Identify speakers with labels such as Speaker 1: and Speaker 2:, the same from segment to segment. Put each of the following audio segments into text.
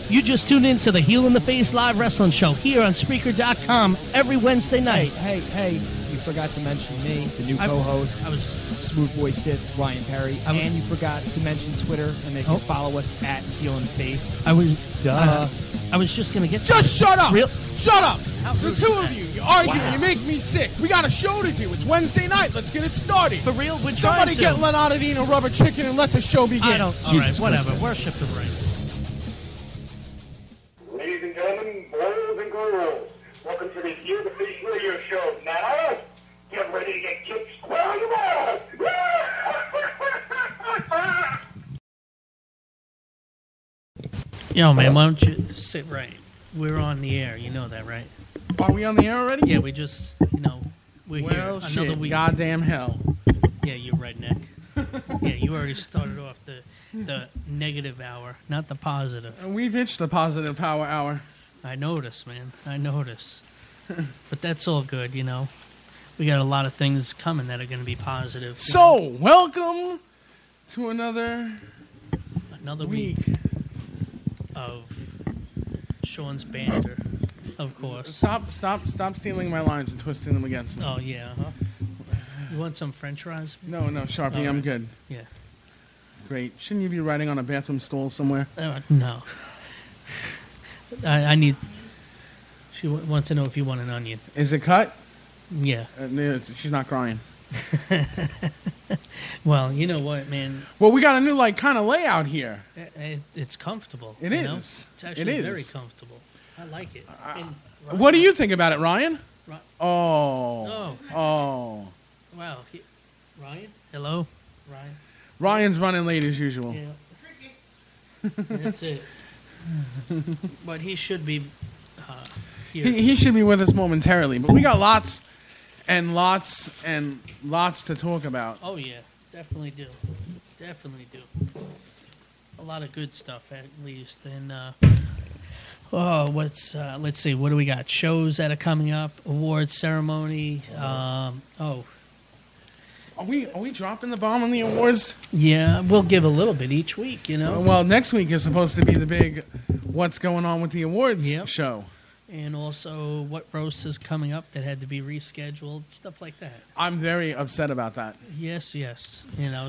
Speaker 1: You just tuned in to the Heel in the Face live wrestling show here on Spreaker.com every Wednesday night.
Speaker 2: Hey, you forgot to mention me, the new co-host.
Speaker 1: I was
Speaker 2: Smooth Boy Sith, Ryan Perry. And you forgot to mention Twitter, and they can follow us at Heel in the Face.
Speaker 1: I was just going to get...
Speaker 3: Just shut up!
Speaker 1: Real?
Speaker 3: Shut up! The two of you, you argue, you make me sick. We got a show to do. It's Wednesday night. Let's get it started.
Speaker 1: For real? We're
Speaker 3: Somebody
Speaker 1: trying to.
Speaker 3: get Lenn Oddity and a rubber chicken and let the show begin.
Speaker 1: I don't... All right, whatever. Worship the ring.
Speaker 4: Ladies and gentlemen, boys and girls, welcome to the Heel the Face Radio Show. Now, get ready to get kicked square in the balls.
Speaker 1: Yo, man, why don't you sit right? We're on the air. You know that, right?
Speaker 3: Are we on the air already?
Speaker 1: Yeah, we just, we're here.
Speaker 3: Well,
Speaker 1: Another
Speaker 3: shit,
Speaker 1: week.
Speaker 3: goddamn hell.
Speaker 1: Yeah, you redneck. Yeah, you already started off the negative hour, not the positive.
Speaker 3: And we ditched the positive power hour.
Speaker 1: I notice, man. I notice. But that's all good, We got a lot of things coming that are going to be positive.
Speaker 3: So, welcome to another
Speaker 1: week of Sean's banter, of course.
Speaker 3: Stop stealing my lines and twisting them against me.
Speaker 1: Oh, yeah, huh? You want some french fries?
Speaker 3: No, Sharpie, I'm good.
Speaker 1: Yeah.
Speaker 3: Great. Shouldn't you be writing on a bathroom stool somewhere?
Speaker 1: No. I need... She wants to know if you want an onion.
Speaker 3: Is it cut?
Speaker 1: Yeah.
Speaker 3: She's not crying.
Speaker 1: Well, you know what, man?
Speaker 3: Well, we got a new, kind of layout here.
Speaker 1: It's comfortable.
Speaker 3: It is.
Speaker 1: It's actually very comfortable. I like it.
Speaker 3: What do you think about it, Ryan?
Speaker 1: Oh.
Speaker 3: Wow.
Speaker 1: Ryan? Hello? Ryan?
Speaker 3: Ryan's running late as usual.
Speaker 1: Yeah. That's it. But he should be here.
Speaker 3: He should be with us momentarily. But we got lots and lots to talk about.
Speaker 1: Oh, yeah. Definitely do. A lot of good stuff, at least. And, let's see. What do we got? Shows that are coming up. Awards ceremony.
Speaker 3: Are we dropping the bomb on the awards?
Speaker 1: Yeah, we'll give a little bit each week,
Speaker 3: Well, next week is supposed to be the big what's going on with the awards show.
Speaker 1: And also what roast is coming up that had to be rescheduled, stuff like that.
Speaker 3: I'm very upset about that.
Speaker 1: Yes.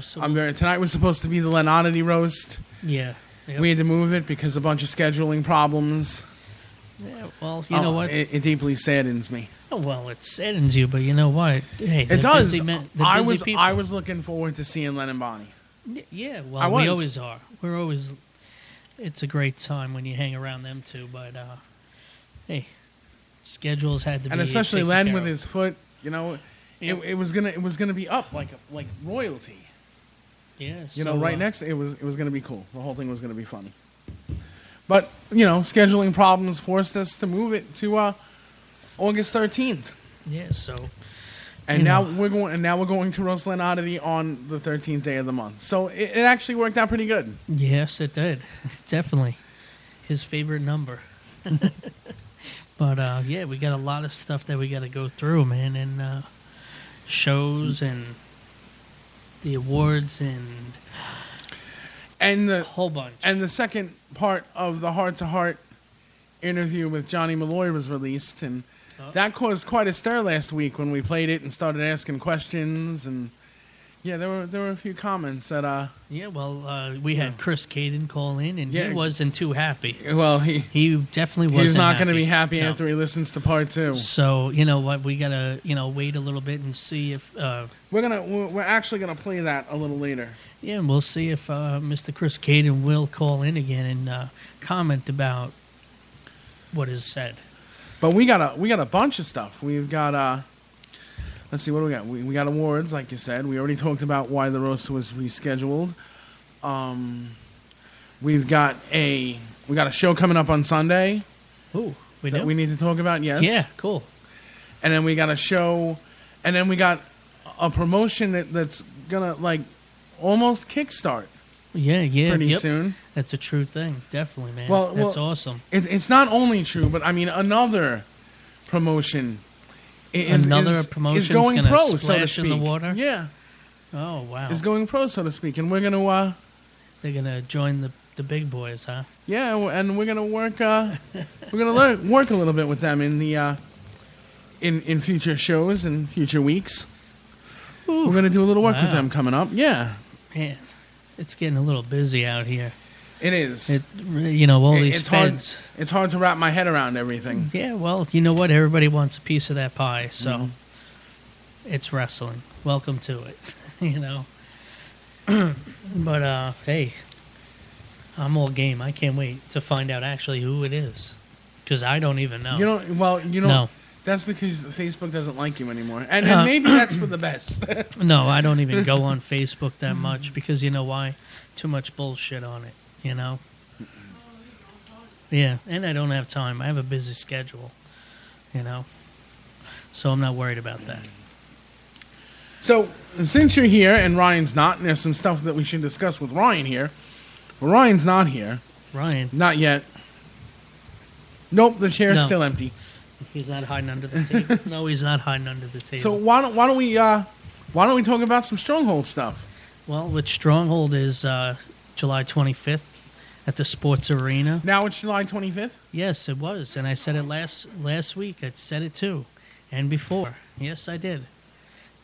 Speaker 1: So
Speaker 3: tonight was supposed to be the Lenn Oddity roast.
Speaker 1: Yeah. Yep.
Speaker 3: We had to move it because of a bunch of scheduling problems.
Speaker 1: Yeah, well, you know what?
Speaker 3: It deeply saddens me.
Speaker 1: Oh, well, it saddens you, but you know what? Hey,
Speaker 3: it does.
Speaker 1: I
Speaker 3: was looking forward to seeing Lenn and Bonnie.
Speaker 1: Yeah, well, we always are. We're always. It's a great time when you hang around them two, but hey, schedules had to be.
Speaker 3: And especially Lenn with his foot, it was gonna be up like royalty.
Speaker 1: Yeah.
Speaker 3: Right next, it was gonna be cool. The whole thing was gonna be funny. But scheduling problems forced us to move it to August 13th.
Speaker 1: Yeah. So.
Speaker 3: And now we're going to roast Lenn Oddity on the 13th day of the month. So it actually worked out pretty good.
Speaker 1: Yes, it did. Definitely. His favorite number. But, we got a lot of stuff that we got to go through, man. And shows and the awards and the whole bunch.
Speaker 3: And the second part of the heart-to-heart interview with Johnny Malloy was released, and that caused quite a stir last week when we played it and started asking questions, and there were a few comments that
Speaker 1: we had Chris Caden call in, and he wasn't too happy.
Speaker 3: Well,
Speaker 1: he definitely wasn't.
Speaker 3: He's not going to be happy after he listens to part 2.
Speaker 1: So you know what, we gotta wait a little bit and see if
Speaker 3: we're actually gonna play that a little later.
Speaker 1: Yeah, and we'll see if Mr. Chris Caden will call in again and comment about what is said.
Speaker 3: But we got a bunch of stuff. We've got let's see, what do we got? We got awards, like you said. We already talked about why the roast was rescheduled. We got a show coming up on Sunday.
Speaker 1: Ooh, we
Speaker 3: that
Speaker 1: do?
Speaker 3: we need to talk about. Yes.
Speaker 1: Yeah, cool.
Speaker 3: And then we got a show, and then we got a promotion that's gonna almost kickstart.
Speaker 1: Yeah,
Speaker 3: pretty soon.
Speaker 1: That's a true thing, definitely, man.
Speaker 3: Well,
Speaker 1: that's awesome.
Speaker 3: It's not only true, but I mean another promotion.
Speaker 1: Another promotion is
Speaker 3: going pro, so to
Speaker 1: splash in
Speaker 3: speak.
Speaker 1: the water.
Speaker 3: Yeah.
Speaker 1: Oh wow.
Speaker 3: Is going pro, so to speak, and we're gonna.
Speaker 1: They're gonna join the the big boys, huh?
Speaker 3: Yeah, and we're gonna work. Work a little bit with them in the in future shows and future weeks.
Speaker 1: Ooh,
Speaker 3: we're gonna do a little work with them coming up. Yeah,
Speaker 1: man, it's getting a little busy out here.
Speaker 3: It is.
Speaker 1: All these feds.
Speaker 3: It's hard to wrap my head around everything.
Speaker 1: Yeah, well, you know what? Everybody wants a piece of that pie, so it's wrestling. Welcome to it, But, hey, I'm all game. I can't wait to find out actually who it is, because I don't even know.
Speaker 3: No. That's because Facebook doesn't like you anymore, and maybe that's for the best.
Speaker 1: No, I don't even go on Facebook that much, because you know why? Too much bullshit on it. Yeah, and I don't have time. I have a busy schedule, so I'm not worried about that.
Speaker 3: So, since you're here and Ryan's not, and there's some stuff that we should discuss with Ryan here, but Ryan's not here.
Speaker 1: Ryan?
Speaker 3: Not yet. Nope, the chair's still empty.
Speaker 1: He's not hiding under the table. No, he's not hiding under the table.
Speaker 3: So why don't we talk about some Stronghold stuff?
Speaker 1: Well, what Stronghold is July 25th at the Sports Arena.
Speaker 3: Now it's July 25th?
Speaker 1: Yes, it was. And I said it last week. I said it too. And before. Yes, I did.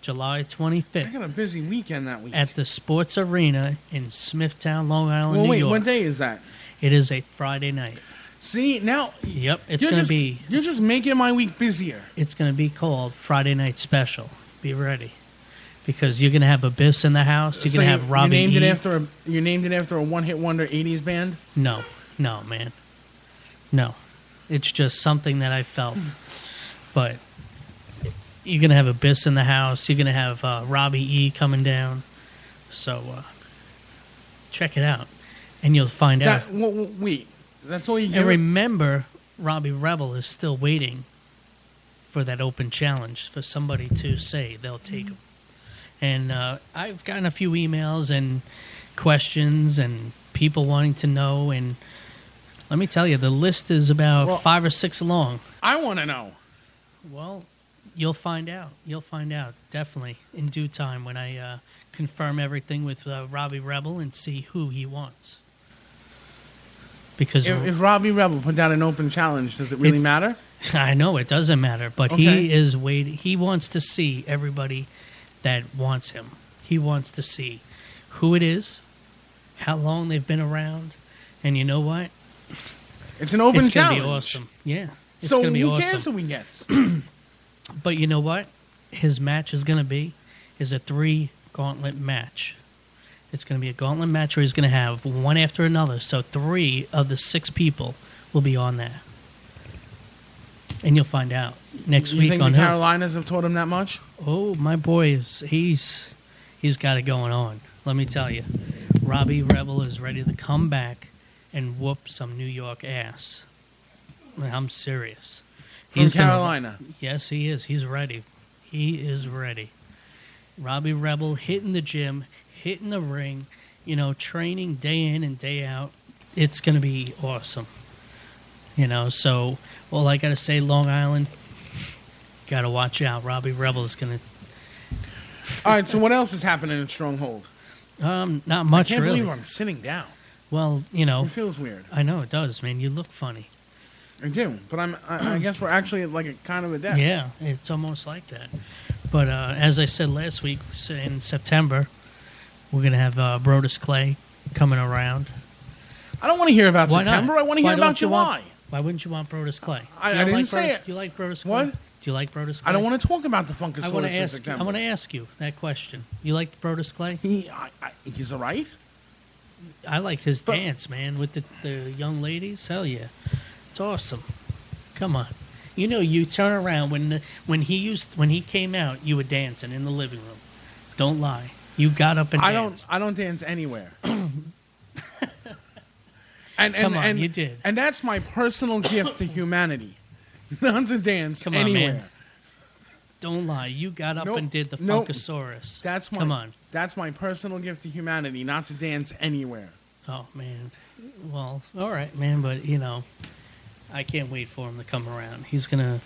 Speaker 1: July 25th.
Speaker 3: I got a busy weekend that week.
Speaker 1: At the Sports Arena in Smithtown, Long Island, New York.
Speaker 3: What day is that?
Speaker 1: It is a Friday night.
Speaker 3: See, now...
Speaker 1: Yep, it's going to be...
Speaker 3: You're just making my week busier.
Speaker 1: It's going to be called Friday Night Special. Be ready. Because you're going to have Abyss in the house. You're going to have Robbie
Speaker 3: You named it after a one-hit wonder 80s band?
Speaker 1: No, man. No. It's just something that I felt. But you're going to have Abyss in the house. You're going to have Robbie E. coming down. So check it out. And you'll find out.
Speaker 3: Wait. That's all you get?
Speaker 1: And remember, Robbie Rebel is still waiting for that open challenge for somebody to say they'll take him. And I've gotten a few emails and questions and people wanting to know. And let me tell you, the list is about 5 or 6 long.
Speaker 3: I want to know.
Speaker 1: Well, you'll find out. You'll find out, definitely, in due time when I confirm everything with Robbie Rebel and see who he wants. Because
Speaker 3: if Robbie Rebel put down an open challenge, does it really matter?
Speaker 1: I know it doesn't matter, but he is waiting. He wants to see everybody that wants him. He wants to see who it is, how long they've been around, and you know what?
Speaker 3: It's an open challenge.
Speaker 1: It's going to be awesome. Yeah. It's
Speaker 3: so
Speaker 1: gonna be
Speaker 3: who cares who he gets?
Speaker 1: But you know what? His match is going to be a 3-gauntlet match. It's going to be a gauntlet match where he's going to have one after another. So 3 of the 6 people will be on there. And you'll find out next week on
Speaker 3: You think the Carolinas have taught him that much?
Speaker 1: Oh, my boy, he's got it going on. Let me tell you. Robbie Rebel is ready to come back and whoop some New York ass. I'm serious.
Speaker 3: From Carolina?
Speaker 1: Yes, he is. He's ready. He is ready. Robbie Rebel hitting the gym, hitting the ring, training day in and day out. It's going to be awesome. So all I got to say, Long Island, got to watch out. Robbie Rebel is going to...
Speaker 3: All right, so what else is happening in Stronghold?
Speaker 1: Not much,
Speaker 3: really. I can't believe I'm sitting down.
Speaker 1: Well,
Speaker 3: It feels weird.
Speaker 1: I know, it does, man. You look funny.
Speaker 3: I do, but I guess we're actually at like a kind of a desk.
Speaker 1: Yeah, it's almost like that. But as I said last week, in September, we're going to have Brodus Clay coming around.
Speaker 3: I don't want to hear about September. I want to hear about July.
Speaker 1: Why wouldn't you want Brodus Clay?
Speaker 3: I didn't say it.
Speaker 1: Do you like Brodus Clay?
Speaker 3: What?
Speaker 1: Do you like Brodus Clay?
Speaker 3: I don't want to talk about the Funkasaurus in September.
Speaker 1: I want to ask you that question. You like Brodus Clay?
Speaker 3: He's all right.
Speaker 1: I like his dance, man, with the young ladies. Hell yeah. It's awesome. Come on. You turn around when he came out, you were dancing in the living room. Don't lie. You got up and danced.
Speaker 3: I don't dance anywhere.
Speaker 1: Come on, you did.
Speaker 3: And that's my personal gift to humanity. Not to dance anywhere.
Speaker 1: Man. Don't lie. You got up and did the Funkasaurus. Come on.
Speaker 3: That's my personal gift to humanity, not to dance anywhere.
Speaker 1: Oh, man. Well, all right, man, but, I can't wait for him to come around. He's going to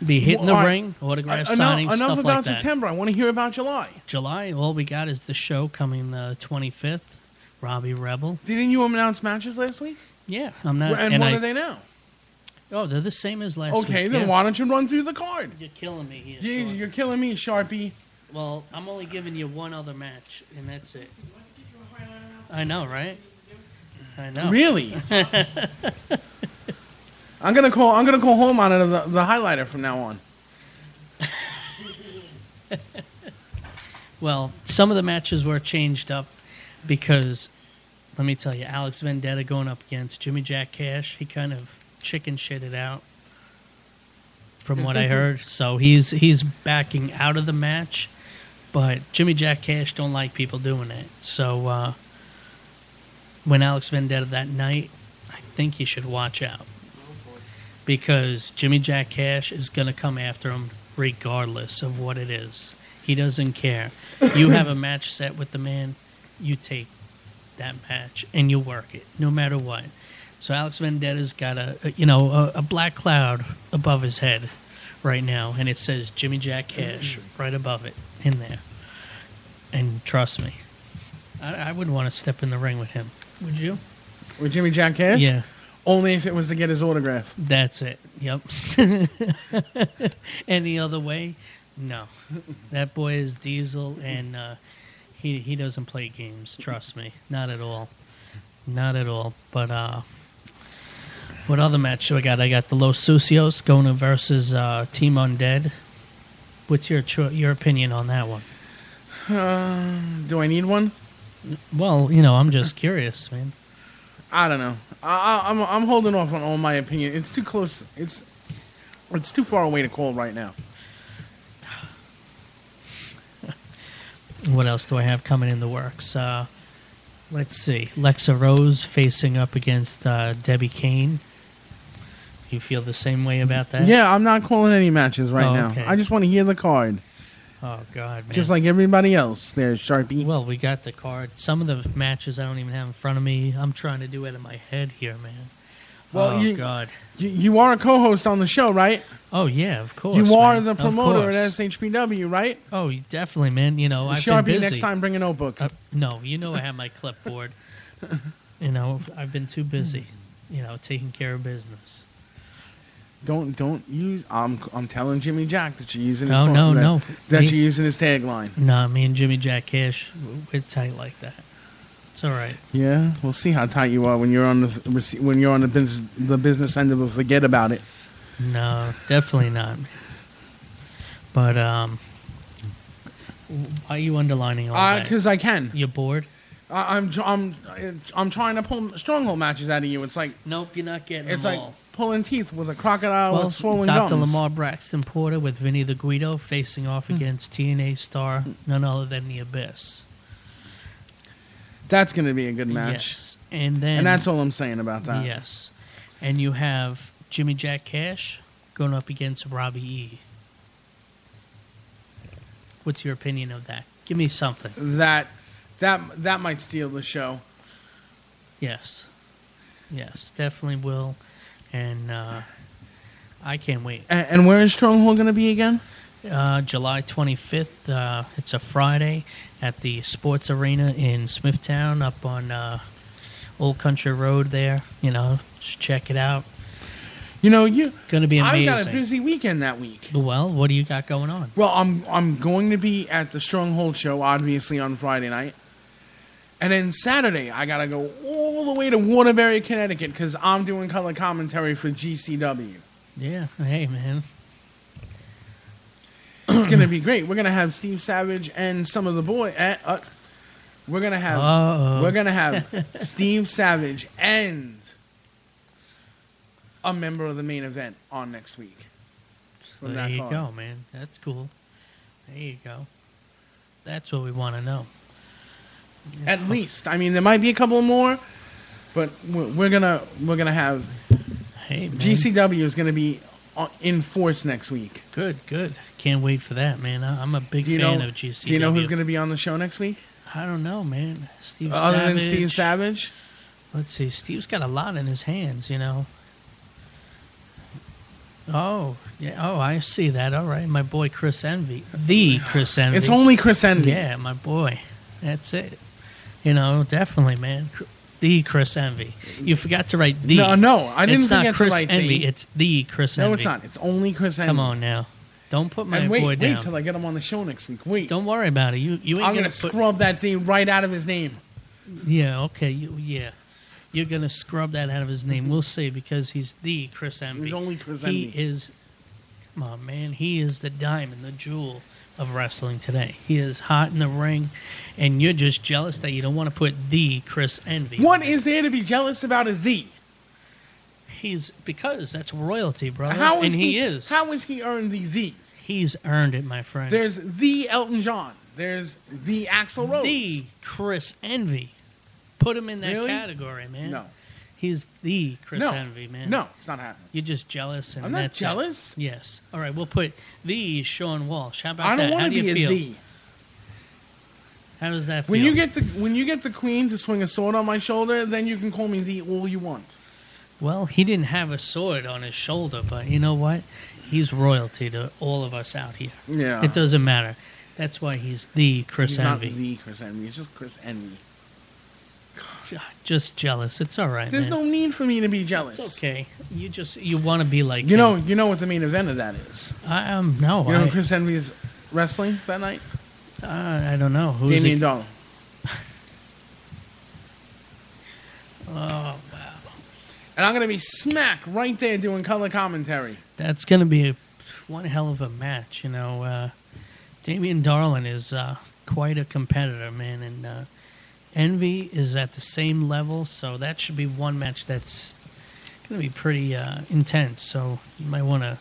Speaker 1: be hitting the ring, autograph signing, stuff like that.
Speaker 3: Enough about September. I want to hear about July.
Speaker 1: July, all we got is the show coming the 25th. Robbie Rebel.
Speaker 3: Didn't you announce matches last week?
Speaker 1: Yeah, I'm not.
Speaker 3: And what are they now?
Speaker 1: Oh, they're the same as last week.
Speaker 3: Okay, then why don't you run through the card?
Speaker 1: You're killing me here.
Speaker 3: Jeez, you're killing me, Sharpie.
Speaker 1: Well, I'm only giving you one other match, and that's it. I know, right? I know.
Speaker 3: Really? I'm gonna call home on it the highlighter from now on.
Speaker 1: Well, some of the matches were changed up because, let me tell you, Alex Vendetta going up against Jimmy Jack Cash, he kind of chicken shitted out from what I heard. So he's backing out of the match, but Jimmy Jack Cash don't like people doing it. So when Alex Vendetta that night, I think he should watch out because Jimmy Jack Cash is going to come after him regardless of what it is. He doesn't care. You have a match set with the man, you take that match and you work it no matter what. So Alex Vendetta's got a black cloud above his head right now, and it says Jimmy Jack Cash right above it in there. And trust me, I wouldn't want to step in the ring with him. Would you?
Speaker 3: With Jimmy Jack Cash?
Speaker 1: Yeah.
Speaker 3: Only if it was to get his autograph.
Speaker 1: That's it. Yep. Any other way? No. That boy is Diesel, and he doesn't play games. Trust me. Not at all. Not at all. But what other match do I got? I got the Los Sucios going versus Team Undead. What's your opinion on that one?
Speaker 3: Do I need one?
Speaker 1: Well, I'm just curious, man.
Speaker 3: I don't know. I'm holding off on all my opinion. It's too close. It's too far away to call right now.
Speaker 1: What else do I have coming in the works? Let's see. Lexa Rose facing up against Debbie Kane. You feel the same way about that?
Speaker 3: Yeah, I'm not calling any matches right now.
Speaker 1: Okay.
Speaker 3: I just want to hear the card.
Speaker 1: Oh, God, man.
Speaker 3: Just like everybody else there, Sharpie.
Speaker 1: Well, we got the card. Some of the matches I don't even have in front of me. I'm trying to do it in my head here, man.
Speaker 3: Well,
Speaker 1: God.
Speaker 3: You are a co-host on the show, right?
Speaker 1: Oh, yeah, of course.
Speaker 3: You are
Speaker 1: man.
Speaker 3: the
Speaker 1: Of
Speaker 3: promoter at
Speaker 1: course.
Speaker 3: SHPW, right?
Speaker 1: Oh, definitely, man. I've
Speaker 3: Sharpie,
Speaker 1: been busy.
Speaker 3: next time bring a notebook.
Speaker 1: No, I have my clipboard. I've been too busy, taking care of business.
Speaker 3: Don't use. I'm telling Jimmy Jack that you're using his
Speaker 1: No.
Speaker 3: That you're using his tagline.
Speaker 1: No, me and Jimmy Jack Cash, we're tight like that. It's all right.
Speaker 3: Yeah, we'll see how tight you are when you're on the business end of a forget about it.
Speaker 1: No, definitely not. But why are you underlining all that?
Speaker 3: Because I can.
Speaker 1: You bored?
Speaker 3: I'm trying to pull stronghold matches out of you. It's like
Speaker 1: Nope, you're not getting
Speaker 3: it's
Speaker 1: them
Speaker 3: like
Speaker 1: all.
Speaker 3: pulling teeth with a crocodile with swollen
Speaker 1: Dr.
Speaker 3: gums.
Speaker 1: Lamar Braxton Porter with Vinny the Guido facing off against TNA star none other than the Abyss.
Speaker 3: That's going to be a good match.
Speaker 1: Yes. And
Speaker 3: that's all I'm saying about that.
Speaker 1: Yes. And you have Jimmy Jack Cash going up against Robbie E. What's your opinion of that? Give me something.
Speaker 3: That might steal the show.
Speaker 1: Yes, definitely will, and I can't wait.
Speaker 3: And where is Stronghold going to be again?
Speaker 1: July 25th. It's a Friday at the Sports Arena in Smithtown, up on Old Country Road. There, just check it out.
Speaker 3: Going
Speaker 1: to be amazing.
Speaker 3: I've got a busy weekend that week.
Speaker 1: Well, what do you got going on?
Speaker 3: Well, I'm going to be at the Stronghold show, obviously on Friday night. And then Saturday, I got to go all the way to Waterbury, Connecticut, because I'm doing color commentary for GCW.
Speaker 1: Yeah, hey, man.
Speaker 3: It's going to be great. We're going to have Steve Savage and some of the boys. We're going to have Steve Savage and a member of the main event on next week.
Speaker 1: There you go, man. That's cool. There you go. That's what we want to know.
Speaker 3: At least, I mean, there might be a couple more, but we're gonna have.
Speaker 1: Hey, man.
Speaker 3: GCW is gonna be in force next week.
Speaker 1: Good. Can't wait for that, man. I'm a big fan of GCW.
Speaker 3: Do you know who's gonna be on the show next week?
Speaker 1: I don't know, man. Steve
Speaker 3: Other
Speaker 1: Savage.
Speaker 3: than Steve Savage?
Speaker 1: Let's see. Steve's got a lot in his hands, Oh, yeah. Oh, I see that. All right. My boy Chris Envy. The Chris Envy.
Speaker 3: It's only Chris Envy.
Speaker 1: Yeah, my boy. That's it. You know, definitely, man. The Chris Envy. You forgot to write the.
Speaker 3: No, I didn't forget
Speaker 1: not Chris
Speaker 3: to write
Speaker 1: Envy.
Speaker 3: the.
Speaker 1: It's the Chris Envy.
Speaker 3: No, it's not. It's only Chris Envy.
Speaker 1: Come on now. Don't put my
Speaker 3: and
Speaker 1: boy down.
Speaker 3: Wait till I get him on the show next week. Wait.
Speaker 1: Don't worry about it. You ain't
Speaker 3: I'm gonna scrub that thing right out of his name.
Speaker 1: Yeah. Okay. You're gonna scrub that out of his name. We'll see, because he's the Chris Envy.
Speaker 3: He's only Chris Envy.
Speaker 1: He is. Come on, man. He is the diamond, the jewel of wrestling today. He is hot in the ring, and you're just jealous that you don't want to put the Chris Envy.
Speaker 3: What is there to be jealous about a the?
Speaker 1: Because that's royalty, brother.
Speaker 3: How is
Speaker 1: he is.
Speaker 3: How has he earned the?
Speaker 1: He's earned it, my friend.
Speaker 3: There's the Elton John. There's the Axl Rose.
Speaker 1: The Chris Envy. Put him in that
Speaker 3: Really?
Speaker 1: category, man.
Speaker 3: No.
Speaker 1: He's the Chris
Speaker 3: No.
Speaker 1: Envy, man.
Speaker 3: No, it's not happening.
Speaker 1: You're just jealous. And
Speaker 3: I'm not
Speaker 1: that's it.
Speaker 3: jealous.
Speaker 1: Yes. All right, we'll put the Sean Walsh. How about
Speaker 3: I don't
Speaker 1: that? How
Speaker 3: want
Speaker 1: do
Speaker 3: to
Speaker 1: you
Speaker 3: be a
Speaker 1: feel?
Speaker 3: the.
Speaker 1: How does that feel?
Speaker 3: When you get the queen to swing a sword on my shoulder, then you can call me the all you want.
Speaker 1: Well, he didn't have a sword on his shoulder, but you know what? He's royalty to all of us out here.
Speaker 3: Yeah.
Speaker 1: It doesn't matter. That's why he's the Chris
Speaker 3: He's
Speaker 1: Envy.
Speaker 3: not the Chris Envy. It's just Chris Envy.
Speaker 1: Just jealous. It's all right,
Speaker 3: There's
Speaker 1: man.
Speaker 3: no need for me to be jealous.
Speaker 1: It's okay. You want to be like
Speaker 3: You
Speaker 1: him.
Speaker 3: know what the main event of that is.
Speaker 1: No.
Speaker 3: You know who Chris Envy is wrestling that night?
Speaker 1: I don't know. Who's
Speaker 3: Damian
Speaker 1: he?
Speaker 3: Darling.
Speaker 1: Oh, wow.
Speaker 3: And I'm going to be smack right there doing color commentary.
Speaker 1: That's going to be one hell of a match, you know. Damian Darlin is quite a competitor, man, and Envy is at the same level, so that should be one match that's going to be pretty intense. So you might want to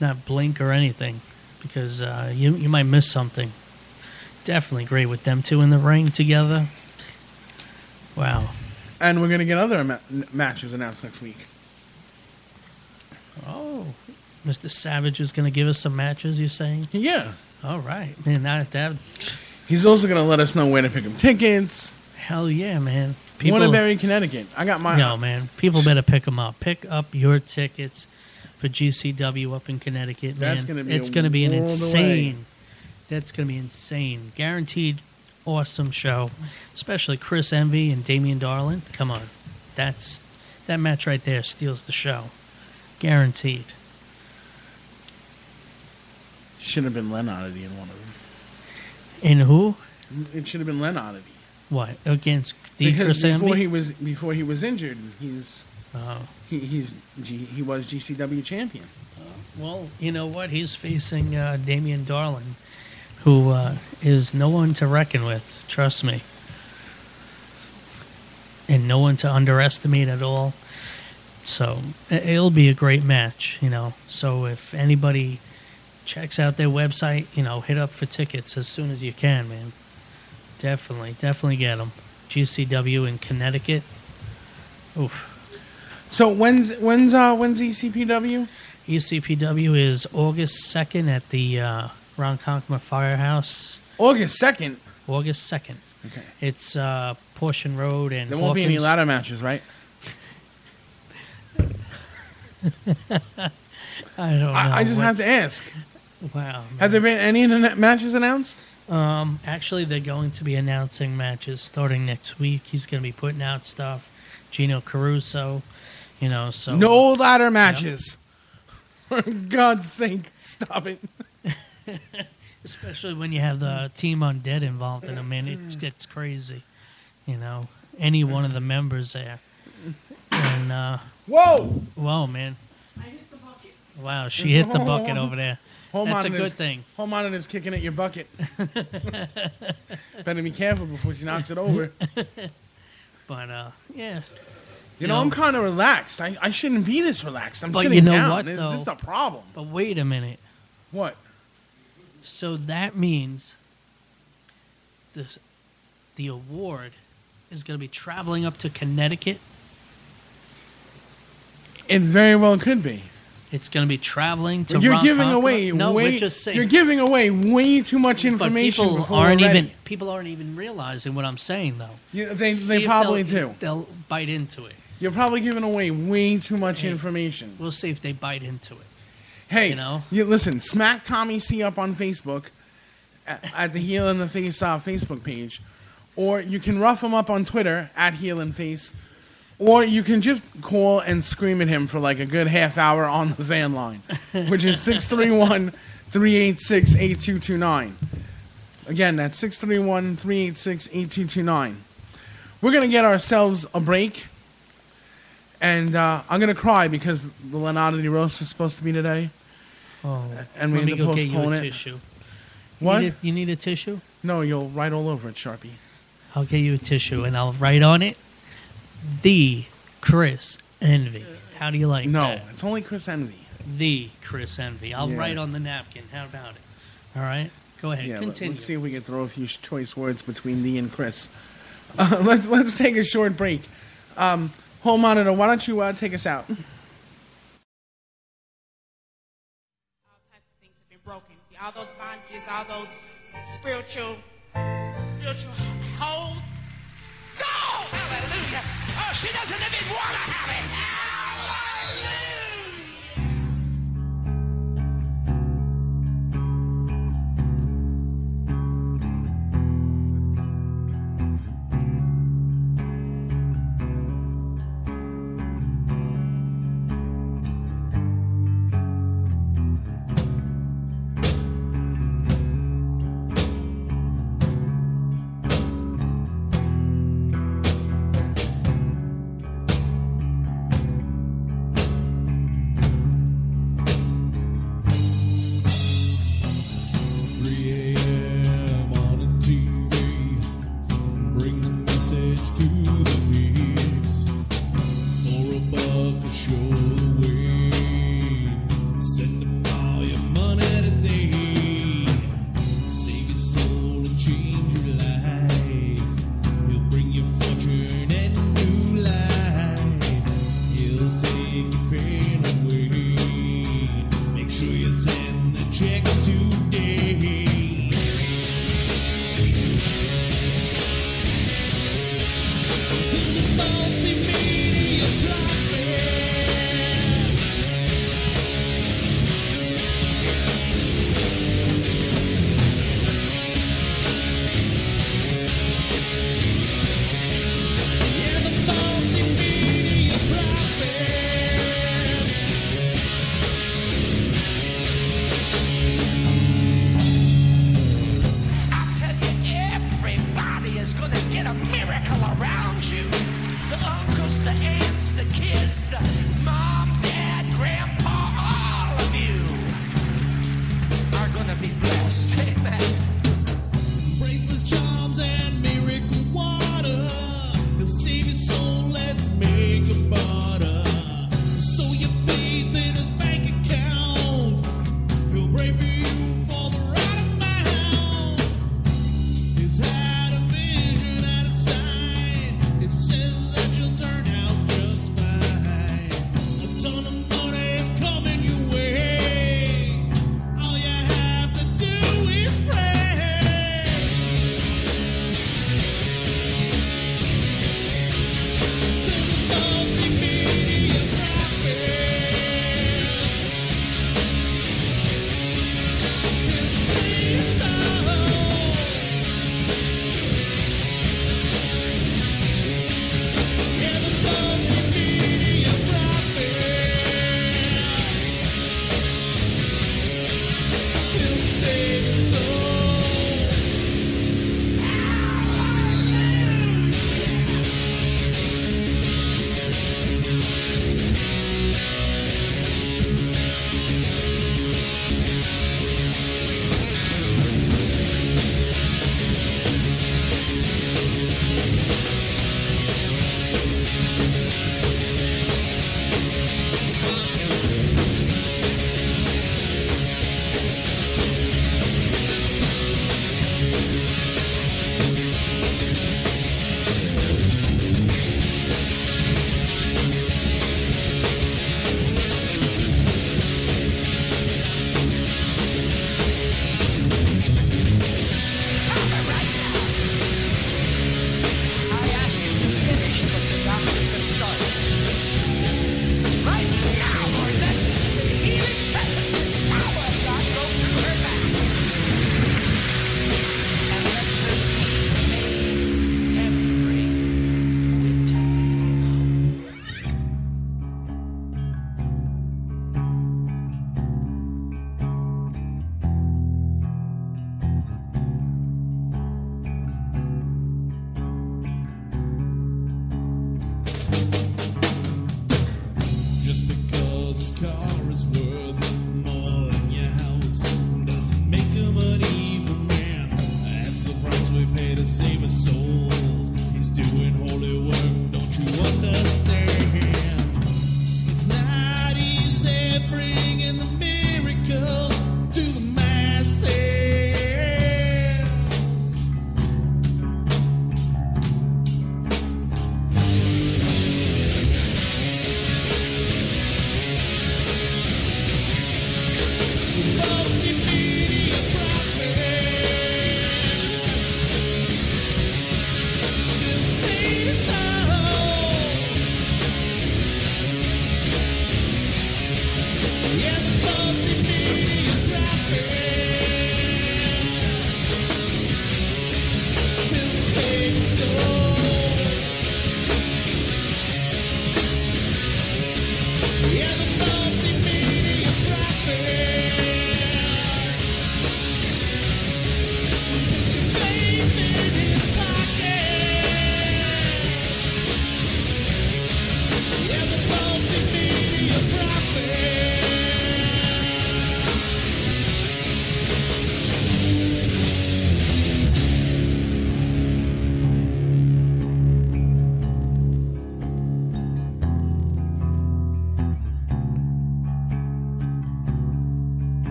Speaker 1: not blink or anything, because you might miss something. Definitely great with them two in the ring together. Wow.
Speaker 3: And we're going to get other matches announced next week.
Speaker 1: Oh, Mr. Savage is going to give us some matches, you're saying?
Speaker 3: Yeah.
Speaker 1: All right. Man, that
Speaker 3: He's also going to let us know where to pick up tickets.
Speaker 1: hell yeah, man.
Speaker 3: Waterbury, Connecticut. I got my...
Speaker 1: No, man. People better pick them up. Pick up your tickets for GCW up in Connecticut, man.
Speaker 3: That's gonna be
Speaker 1: it's
Speaker 3: a
Speaker 1: going to be an
Speaker 3: world
Speaker 1: insane.
Speaker 3: away.
Speaker 1: That's going to be insane. Guaranteed awesome show. Especially Chris Envy and Damian Darlin. Come on. That match right there steals the show. Guaranteed.
Speaker 3: Should have been Lenn Oddity in one of them.
Speaker 1: And who?
Speaker 3: It should have been Lenn Oddity.
Speaker 1: What? Against the
Speaker 3: Because
Speaker 1: Chris Envy?
Speaker 3: before he was injured, he was GCW champion.
Speaker 1: Well, you know what? He's facing Damian Darlin, who is no one to reckon with. Trust me. And no one to underestimate at all. So it'll be a great match, you know. So if anybody checks out their website, you know, hit up for tickets as soon as you can, man. Definitely get them. GCW in Connecticut. Oof.
Speaker 3: So when's ECPW?
Speaker 1: ECPW is August 2nd at the Ronkonkoma Firehouse.
Speaker 3: August 2nd.
Speaker 1: August 2nd.
Speaker 3: Okay.
Speaker 1: It's Portion Road and
Speaker 3: There won't be any
Speaker 1: Hawkins.
Speaker 3: ladder matches, right?
Speaker 1: I don't know.
Speaker 3: I just have to ask.
Speaker 1: Wow. Man.
Speaker 3: Have there been any matches announced?
Speaker 1: Actually, they're going to be announcing matches starting next week. He's going to be putting out stuff. Gino Caruso, you know. So
Speaker 3: No ladder matches. For God's sake, stop it.
Speaker 1: Especially when you have the Team Undead involved in them, man, it gets crazy. You know, any one of the members there. And
Speaker 3: Whoa,
Speaker 1: man. I hit the bucket. Wow, she hit the bucket over there. That's a good thing.
Speaker 3: Home monitor's kicking at your bucket. Better be careful before she knocks it over.
Speaker 1: But yeah.
Speaker 3: You know, I'm kind of relaxed. I shouldn't be this relaxed. I'm
Speaker 1: But
Speaker 3: sitting
Speaker 1: you know
Speaker 3: down.
Speaker 1: what,
Speaker 3: This
Speaker 1: though?
Speaker 3: is a problem.
Speaker 1: But wait a minute.
Speaker 3: What?
Speaker 1: So that means the award is going to be traveling up to Connecticut.
Speaker 3: It very well could be.
Speaker 1: It's going to be traveling to.
Speaker 3: You're giving
Speaker 1: Ronkonkoma.
Speaker 3: away
Speaker 1: No,
Speaker 3: way.
Speaker 1: we're just saying.
Speaker 3: You're giving away way too much
Speaker 1: But
Speaker 3: information
Speaker 1: people
Speaker 3: before
Speaker 1: aren't
Speaker 3: we're ready.
Speaker 1: people aren't even realizing what I'm saying, though.
Speaker 3: Yeah, they
Speaker 1: See if
Speaker 3: probably
Speaker 1: they'll-
Speaker 3: do.
Speaker 1: They'll bite into it.
Speaker 3: You're probably giving away way too much
Speaker 1: Hey.
Speaker 3: information.
Speaker 1: We'll see if they bite into it.
Speaker 3: Hey,
Speaker 1: You know?
Speaker 3: listen, smack Tommy C up on Facebook at the Heel in the Face Facebook page, or you can rough him up on Twitter at Heel and Face, or you can just call and scream at him for like a good half hour on the van line, which is 631-386-8229. Again, that's 631-386-8229. We're going to get ourselves a break, and I'm going to cry because the Lenn Oddity roast was supposed to be today.
Speaker 1: Oh,
Speaker 3: and we
Speaker 1: let
Speaker 3: had
Speaker 1: me
Speaker 3: to
Speaker 1: go get you
Speaker 3: postpone
Speaker 1: a
Speaker 3: it.
Speaker 1: tissue.
Speaker 3: What?
Speaker 1: You need a tissue?
Speaker 3: No, you'll write all over it, Sharpie.
Speaker 1: I'll get you a tissue, and I'll write on it, The Chris Envy. How do you like
Speaker 3: No,
Speaker 1: that?
Speaker 3: it's only Chris Envy.
Speaker 1: The Chris Envy. I'll
Speaker 3: Yeah.
Speaker 1: write on the napkin. How about it? All right? Go ahead.
Speaker 3: Yeah,
Speaker 1: Continue.
Speaker 3: let's see if we can throw a few choice words between thee and Chris. Let's take a short break. Home Monitor, why don't you take us out?
Speaker 5: All types of things have been broken. All those bondages, all those spiritual holds. Go! Hallelujah! Oh, she doesn't even want to have it. Hallelujah!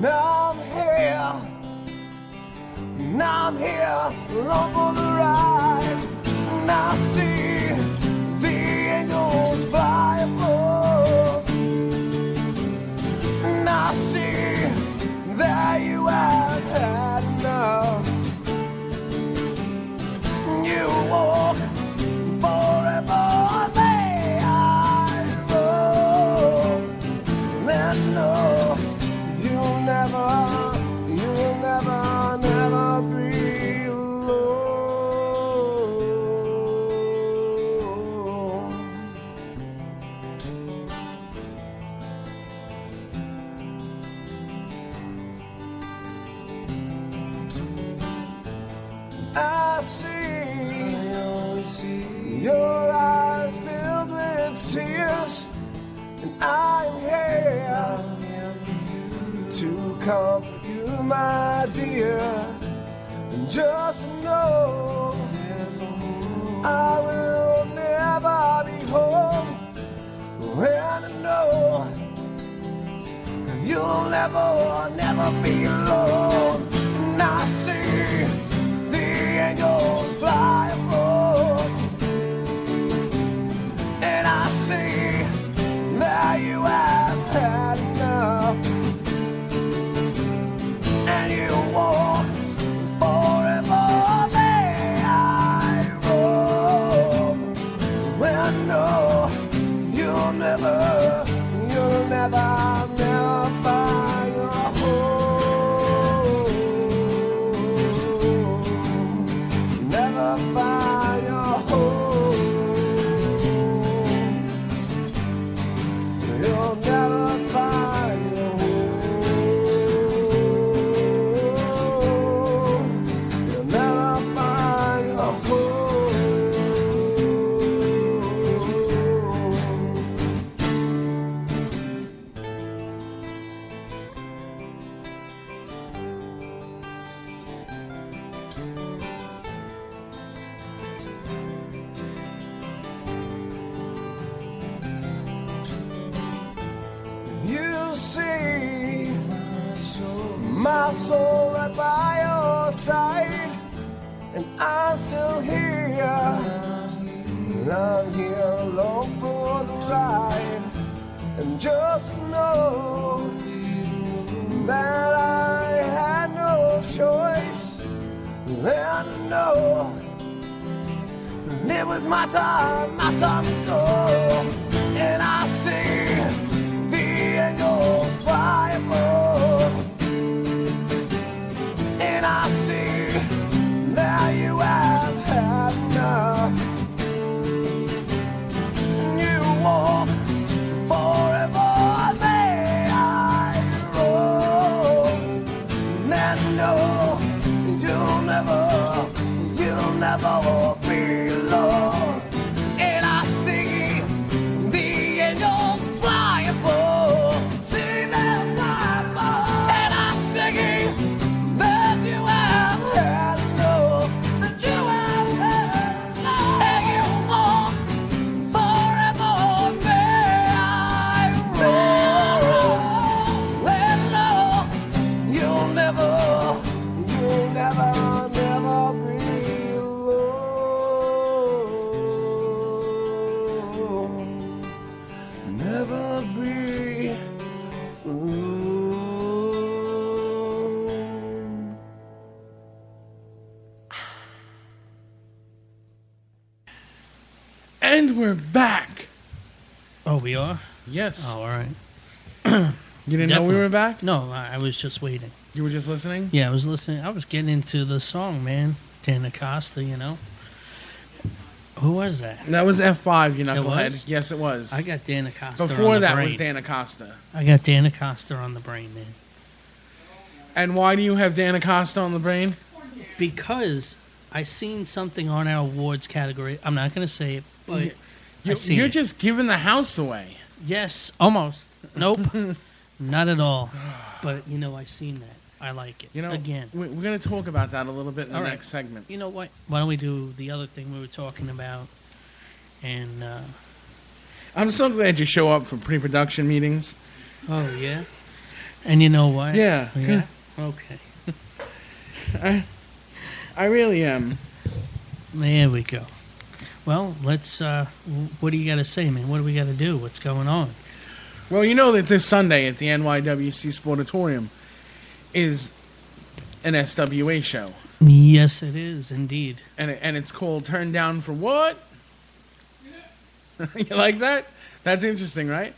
Speaker 6: Now I'm here, now I'm here, along for the ride. Now I see the angels fly above. Now I see that you have had enough. You walk forever, may I roam. And no, you'll never be alone. I see your eyes filled with tears, and I'm here to comfort you, my dear. And just know I will never be home, and I know you'll never be alone. And I see the angels fly above, and I see that you have had enough. And you walk forever, may I roam. Well, no, you'll never find your home. Never find your home. You'll never find your home. You see my soul right by your side, and I'm still here. I'm here alone for the ride, and just know that I had no choice. And I know it was my time to go, and I see the angels fly above, and I see that you have had enough. You walk forever, may I roam. And no, you'll never be alone. And I see the angels fly above, see them fly above, and I sing that you have had enough, that you have had enough, and you walk forever, may I roam. And no, you'll never be alone. Never be alone.
Speaker 3: And we're back.
Speaker 1: Oh, we are?
Speaker 3: Yes.
Speaker 1: Oh, all right.
Speaker 3: You didn't know we were back?
Speaker 1: No, I was just waiting.
Speaker 3: You were just listening?
Speaker 1: Yeah, I was listening. I was getting into the song, man. Dan Acosta, you know. Who was that?
Speaker 3: That was F5, you
Speaker 1: It
Speaker 3: knucklehead.
Speaker 1: was?
Speaker 3: Yes, it was.
Speaker 1: I got Dan Acosta
Speaker 3: Before
Speaker 1: on the
Speaker 3: that
Speaker 1: brain.
Speaker 3: was Dan Acosta.
Speaker 1: I got Dan Acosta on the brain, man.
Speaker 3: And why do you have Dan Acosta on the brain?
Speaker 1: Because I seen something on our awards category. I'm not going to say it, but
Speaker 3: You're just giving the house away.
Speaker 1: Yes, almost. Nope. Not at all. But, you know, I seen that. I like it.
Speaker 3: You know,
Speaker 1: again.
Speaker 3: we're going to talk about that a little bit in the
Speaker 1: All right.
Speaker 3: next segment.
Speaker 1: You know what? Why don't we do the other thing we were talking about? And,
Speaker 3: I'm so glad you show up for pre-production meetings.
Speaker 1: oh, yeah? And you know what?
Speaker 3: Yeah.
Speaker 1: Yeah. Okay.
Speaker 3: I really am.
Speaker 1: There we go. Well, let's. What do you got to say, man? What do we got to do? What's going on?
Speaker 3: Well, you know that this Sunday at the NYWC Sportatorium is an SWA show.
Speaker 1: Yes, it is indeed.
Speaker 3: And it's called Turn Down for What? You like that? That's interesting, right?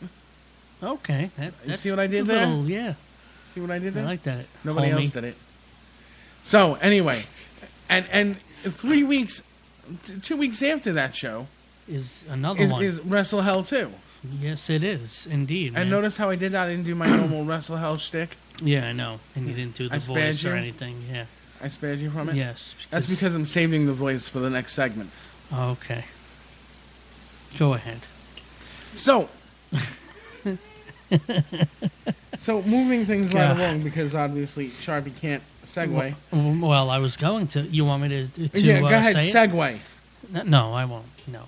Speaker 1: Okay.
Speaker 3: You see what I did there?
Speaker 1: Yeah.
Speaker 3: See what I did there?
Speaker 1: I like that.
Speaker 3: Nobody
Speaker 1: homie.
Speaker 3: else did it. So, anyway, and 3 weeks, 2 weeks after that show
Speaker 1: Is another one.
Speaker 3: is Wrestle Hell 2.
Speaker 1: Yes, it is indeed.
Speaker 3: And
Speaker 1: man.
Speaker 3: notice how I did that? I didn't do my normal Wrestle Hell shtick.
Speaker 1: Yeah, I know. And you didn't do the
Speaker 3: I spared
Speaker 1: voice or
Speaker 3: you?
Speaker 1: anything. Yeah.
Speaker 3: I spared you from it?
Speaker 1: Yes.
Speaker 3: That's because I'm saving the voice for the next segment.
Speaker 1: Okay. Go ahead.
Speaker 3: So, moving things right
Speaker 1: God.
Speaker 3: along, because obviously Sharpie can't segue.
Speaker 1: Well, I was going to. You want me to
Speaker 3: Yeah, go ahead,
Speaker 1: say it?
Speaker 3: segue.
Speaker 1: No, I won't. No.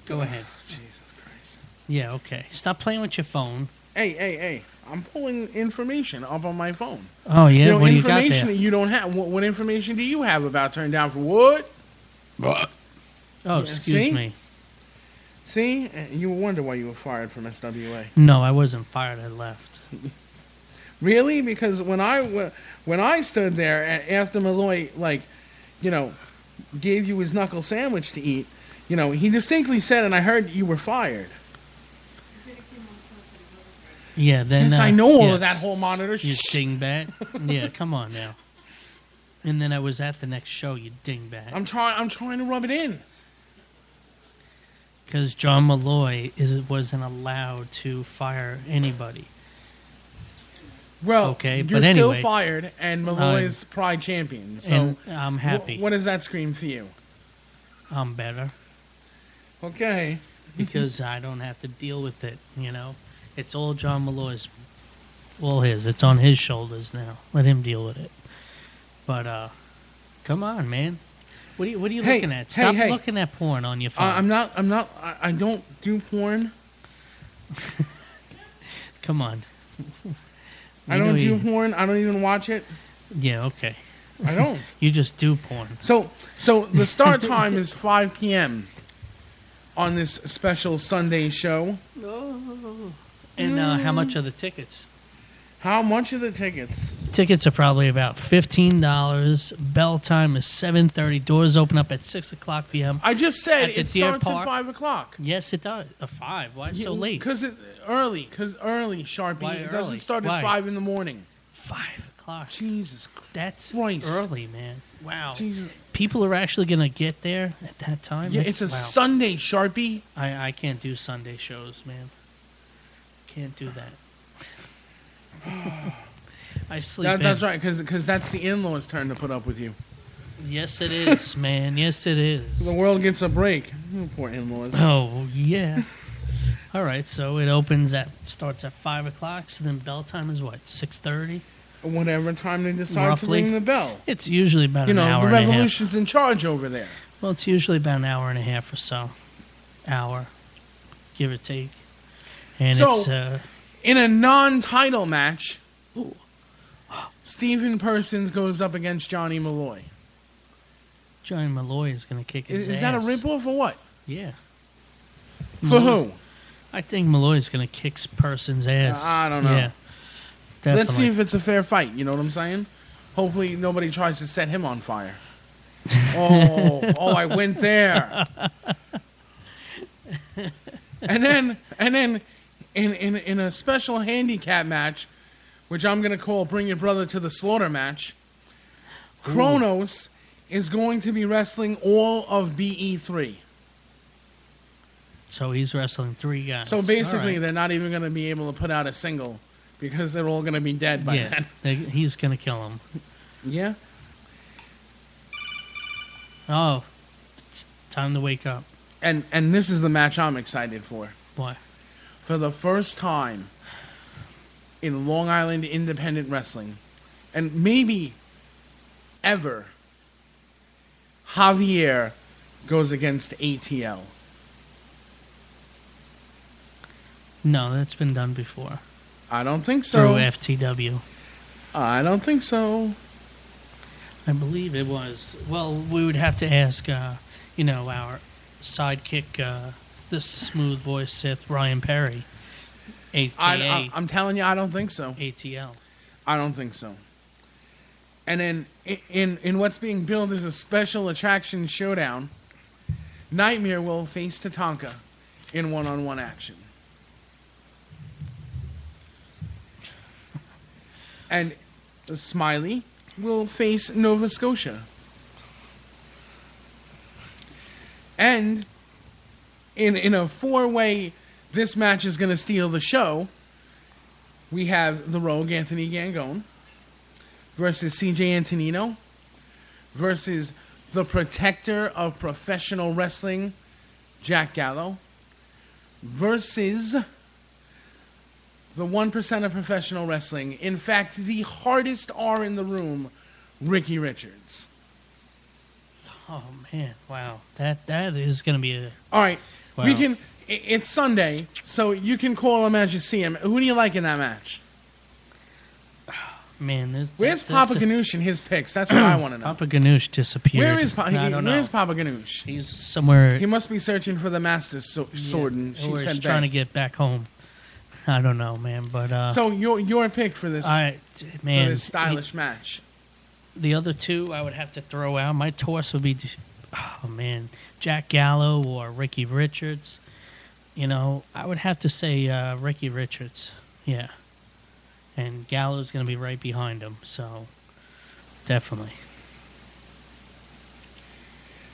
Speaker 1: Go ahead.
Speaker 3: Jesus Christ.
Speaker 1: Yeah, okay. Stop playing with your phone.
Speaker 3: Hey. I'm pulling information up on my phone.
Speaker 1: Oh, yeah?
Speaker 3: You know,
Speaker 1: What do you got
Speaker 3: information
Speaker 1: there?
Speaker 3: that you don't have. What information do you have about Turn Down for What?
Speaker 1: Oh,
Speaker 3: Yeah,
Speaker 1: excuse
Speaker 3: see?
Speaker 1: me.
Speaker 3: See? You wonder why you were fired from SWA.
Speaker 1: No, I wasn't fired. I left.
Speaker 3: Really? Because when I stood there after Malloy, gave you his knuckle sandwich to eat, he distinctly said, and I heard you were fired.
Speaker 1: Yeah, then...
Speaker 3: Yes, I know all
Speaker 1: yeah,
Speaker 3: of that whole monitor.
Speaker 1: You
Speaker 3: Shh.
Speaker 1: dingbat. Yeah, come on now. And then I was at the next show, you dingbat.
Speaker 3: I'm trying to rub it in.
Speaker 1: Because John Malloy wasn't allowed to fire anybody.
Speaker 3: Well,
Speaker 1: Okay,
Speaker 3: you're
Speaker 1: but
Speaker 3: still
Speaker 1: anyway.
Speaker 3: fired, and Malloy's Pride champion. So
Speaker 1: And I'm happy.
Speaker 3: What does that scream for you?
Speaker 1: I'm better.
Speaker 3: Okay.
Speaker 1: Because I don't have to deal with it, It's all John Malloy's, all his. It's on his shoulders now. Let him deal with it. But, come on, man. What are you
Speaker 3: Hey,
Speaker 1: looking at?
Speaker 3: hey,
Speaker 1: Stop
Speaker 3: hey.
Speaker 1: looking at porn on your phone.
Speaker 3: I don't do porn.
Speaker 1: Come on.
Speaker 3: I don't do porn. I don't even watch it.
Speaker 1: Yeah, okay.
Speaker 3: I don't.
Speaker 1: You just do porn.
Speaker 3: So the start time is 5 p.m. on this special Sunday show.
Speaker 1: And how much are the tickets?
Speaker 3: How much are the tickets?
Speaker 1: Tickets are probably about $15. Bell time is 7:30. Doors open up at 6 o'clock p.m.
Speaker 3: I just said
Speaker 1: At the
Speaker 3: it
Speaker 1: Deer
Speaker 3: starts
Speaker 1: Park?
Speaker 3: at 5 o'clock.
Speaker 1: Yes, it does. 5. Why so late?
Speaker 3: Because early, Sharpie.
Speaker 1: Why
Speaker 3: It
Speaker 1: early?
Speaker 3: doesn't start
Speaker 1: Why?
Speaker 3: at 5 in the morning.
Speaker 1: 5 o'clock.
Speaker 3: Jesus
Speaker 1: That's
Speaker 3: Christ.
Speaker 1: early, man. Wow.
Speaker 3: Jesus.
Speaker 1: People are actually going to get there at that time?
Speaker 3: Yeah, it's a
Speaker 1: Wow.
Speaker 3: Sunday, Sharpie.
Speaker 1: I can't do Sunday shows, man. Can't do that. I sleep in.
Speaker 3: That's right, because that's the in-laws' turn to put up with you.
Speaker 1: Yes, it is, man. Yes, it is.
Speaker 3: The world gets a break. Oh, poor in-laws.
Speaker 1: Oh, yeah. All right, so it starts at 5 o'clock, so then bell time is what, 6:30?
Speaker 3: Whatever time they decide
Speaker 1: Roughly.
Speaker 3: to ring the bell.
Speaker 1: It's usually about
Speaker 3: You
Speaker 1: an
Speaker 3: know,
Speaker 1: hour
Speaker 3: the
Speaker 1: and a half.
Speaker 3: revolution's in charge over there.
Speaker 1: Well, it's usually about an hour and a half or so. Hour, give or take. And
Speaker 3: So-
Speaker 1: it's...
Speaker 3: In a non-title match, Steven Persons goes up against Johnny Malloy.
Speaker 1: Johnny Malloy is going to kick his ass.
Speaker 3: Is that a ripoff or what?
Speaker 1: Yeah.
Speaker 3: For who?
Speaker 1: I think Malloy is going to kick Person's ass.
Speaker 3: I don't know.
Speaker 1: Yeah.
Speaker 3: Let's see
Speaker 1: Definitely.
Speaker 3: if it's a fair fight. You know what I'm saying? Hopefully nobody tries to set him on fire. I went there. And then in a special handicap match, which I'm going to call Bring Your Brother to the Slaughter match, Kronos is going to be wrestling all of BE3.
Speaker 1: So he's wrestling 3 guys.
Speaker 3: So basically,
Speaker 1: All right.
Speaker 3: they're not even going to be able to put out a single because they're all going to be dead by
Speaker 1: Yeah,
Speaker 3: then.
Speaker 1: he's going to kill him.
Speaker 3: Yeah?
Speaker 1: Oh, it's time to wake up.
Speaker 3: And this is the match I'm excited for.
Speaker 1: Why?
Speaker 3: For the first time in Long Island independent wrestling, and maybe ever, Javier goes against ATL.
Speaker 1: No, that's been done before.
Speaker 3: I don't think
Speaker 1: through
Speaker 3: so.
Speaker 1: FTW.
Speaker 3: I don't think so.
Speaker 1: I believe it was. Well, we would have to ask, our sidekick, the smooth voice Sith, Ryan Perry, AKA
Speaker 3: I'm telling you, I don't think so.
Speaker 1: ATL.
Speaker 3: I don't think so. And then in what's being billed as a special attraction showdown, Nightmare will face Tatanka in one-on-one action. And Smiley will face Nova Scotia. And in a four-way, this match is going to steal the show, we have the Rogue Anthony Gangone versus CJ Antonino versus the protector of professional wrestling, Jack Gallo, versus the 1% of professional wrestling. In fact, the hardest R in the room, Ricky Richards.
Speaker 1: Oh man! Wow, that is going to be a.
Speaker 3: All right,
Speaker 1: wow.
Speaker 3: we can. It's Sunday, so you can call him as you see him. Who do you like in that match?
Speaker 1: Man,
Speaker 3: where's Papa Ganoush and his picks? That's what I want to know.
Speaker 1: Papa Ganoush disappeared.
Speaker 3: Where is Papa Ganoush?
Speaker 1: He's somewhere.
Speaker 3: He must be searching for the Master Sword and
Speaker 1: or
Speaker 3: sheep's
Speaker 1: he's
Speaker 3: head
Speaker 1: trying to get back home. I don't know, man. But
Speaker 3: so your pick for this,
Speaker 1: man,
Speaker 3: for this stylish match.
Speaker 1: The other two I would have to throw out. My toss would be, oh man, Jack Gallo or Ricky Richards. I would have to say Ricky Richards. Yeah. And Gallo's going to be right behind him, so definitely.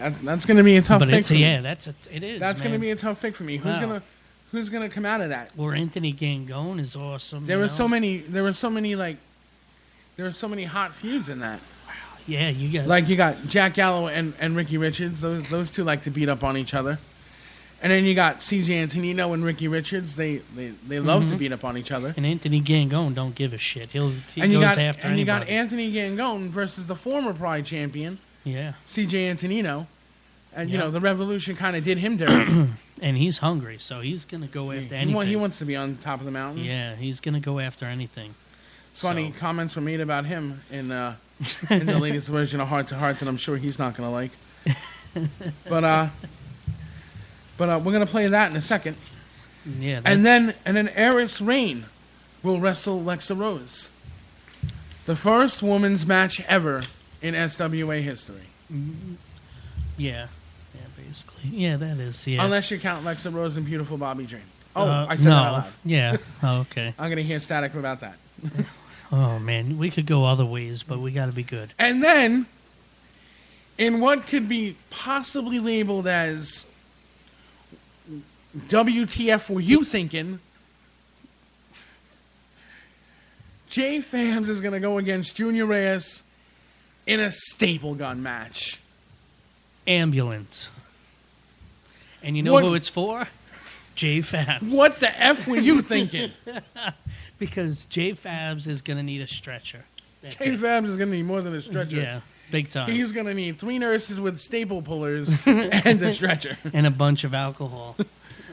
Speaker 3: That's going to be a tough pick.
Speaker 1: It is.
Speaker 3: That's going to be a tough pick for me.
Speaker 1: Wow.
Speaker 3: Who's gonna come out of that?
Speaker 1: Or Anthony Gangone is awesome.
Speaker 3: There were so many hot feuds in that.
Speaker 1: Wow. Yeah, you
Speaker 3: got Jack Gallo and Ricky Richards. Those two like to beat up on each other. And then you got CJ Antonino and Ricky Richards. They love to beat up on each other.
Speaker 1: And Anthony Gangone don't give a shit. He goes after anybody.
Speaker 3: And you got Anthony Gangone versus the former Pride champion.
Speaker 1: Yeah.
Speaker 3: CJ Antonino. And the Revolution kind of did him dirty.
Speaker 1: And he's hungry, so he's going to go after anything.
Speaker 3: He wants to be on top of the mountain.
Speaker 1: Yeah, he's going to go after anything.
Speaker 3: Funny comments were made about him in the latest version of Heart to Heart that I'm sure he's not going to like. But we're going to play that in a second.
Speaker 1: Yeah.
Speaker 3: And then Eris Rain will wrestle Lexa Rose. The first women's match ever in SWA history.
Speaker 1: Yeah. Yeah, basically. Yeah, that is. Yeah.
Speaker 3: Unless you count Lexa Rose and Beautiful Bobby Dream. I said that out loud.
Speaker 1: Yeah. Oh, okay.
Speaker 3: I'm going to hear static about that.
Speaker 1: Oh, man. We could go other ways, but we got to be good.
Speaker 3: And then, in what could be possibly labeled as WTF were you thinking, Jay Fams is going to go against Junior Reyes in a staple gun match.
Speaker 1: Ambulance. And you know who it's for? J Fabs.
Speaker 3: What the F were you thinking?
Speaker 1: Because J Fabs is going to need a stretcher.
Speaker 3: J Fabs is going to need more than a stretcher.
Speaker 1: Yeah, big time.
Speaker 3: He's going to need 3 nurses with staple pullers and a stretcher.
Speaker 1: And a bunch of alcohol.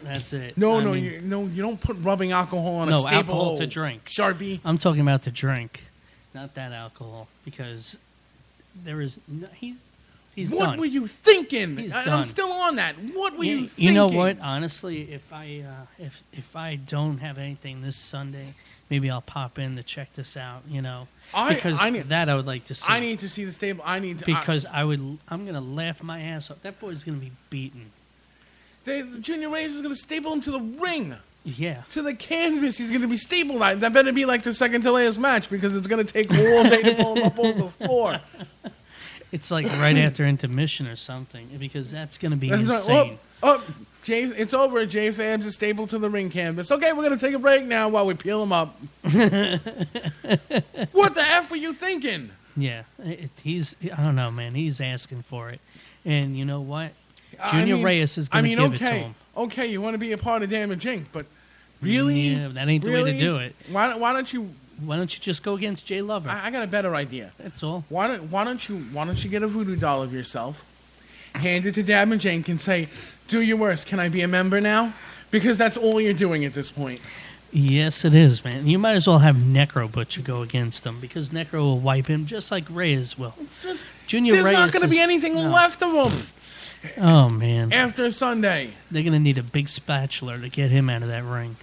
Speaker 1: That's it.
Speaker 3: You don't put rubbing alcohol on a staple.
Speaker 1: No, alcohol to drink.
Speaker 3: Sharpie.
Speaker 1: I'm talking about to drink, not that alcohol, because there is he's
Speaker 3: what
Speaker 1: done.
Speaker 3: Were you thinking?
Speaker 1: He's
Speaker 3: I'm
Speaker 1: done.
Speaker 3: still on that. What were you thinking?
Speaker 1: You know what? Honestly, if I don't have anything this Sunday, maybe I'll pop in to check this out. Because I would like to see.
Speaker 3: I need to see the stable.
Speaker 1: Because I'm gonna laugh my ass off. That boy's gonna be beaten.
Speaker 3: Junior Reyes is gonna staple him to the ring.
Speaker 1: Yeah.
Speaker 3: To the canvas, he's gonna be stapled. That better be like the second to last match because it's gonna take all day to pull him up off the floor.
Speaker 1: It's like right after intermission or something, because that's going to be insane.
Speaker 3: Jay, it's over. J Fabs is stapled to the ring canvas. Okay, we're going to take a break now while we peel him up. What the F were you thinking?
Speaker 1: Yeah, I don't know, man. He's asking for it. And you know what? Junior Reyes is going to give it to him.
Speaker 3: Okay, you want to be a part of Damage Inc., but really?
Speaker 1: Yeah, that ain't the way to do it.
Speaker 3: Why don't you
Speaker 1: just go against Jay Lover?
Speaker 3: I got a better idea.
Speaker 1: That's all.
Speaker 3: Why don't you get a voodoo doll of yourself, hand it to Damage Inc., and say, "Do your worst. Can I be a member now?" Because that's all you're doing at this point.
Speaker 1: Yes, it is, man. You might as well have Necro Butcher go against him because Necro will wipe him just like Reyes will. Junior
Speaker 3: There's
Speaker 1: Reyes
Speaker 3: not going to be anything left of him
Speaker 1: Oh, man.
Speaker 3: after Sunday.
Speaker 1: They're going to need a big spatula to get him out of that ring.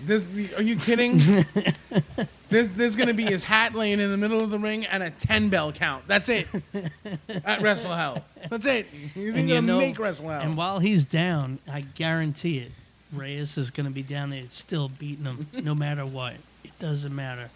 Speaker 3: Are you kidding? There's going to be his hat laying in the middle of the ring and a 10-bell count. That's it. At Wrestle Hell. That's it. He's going to make Wrestle Hell.
Speaker 1: And while he's down, I guarantee it, Reyes is going to be down there still beating him no matter what. It doesn't matter.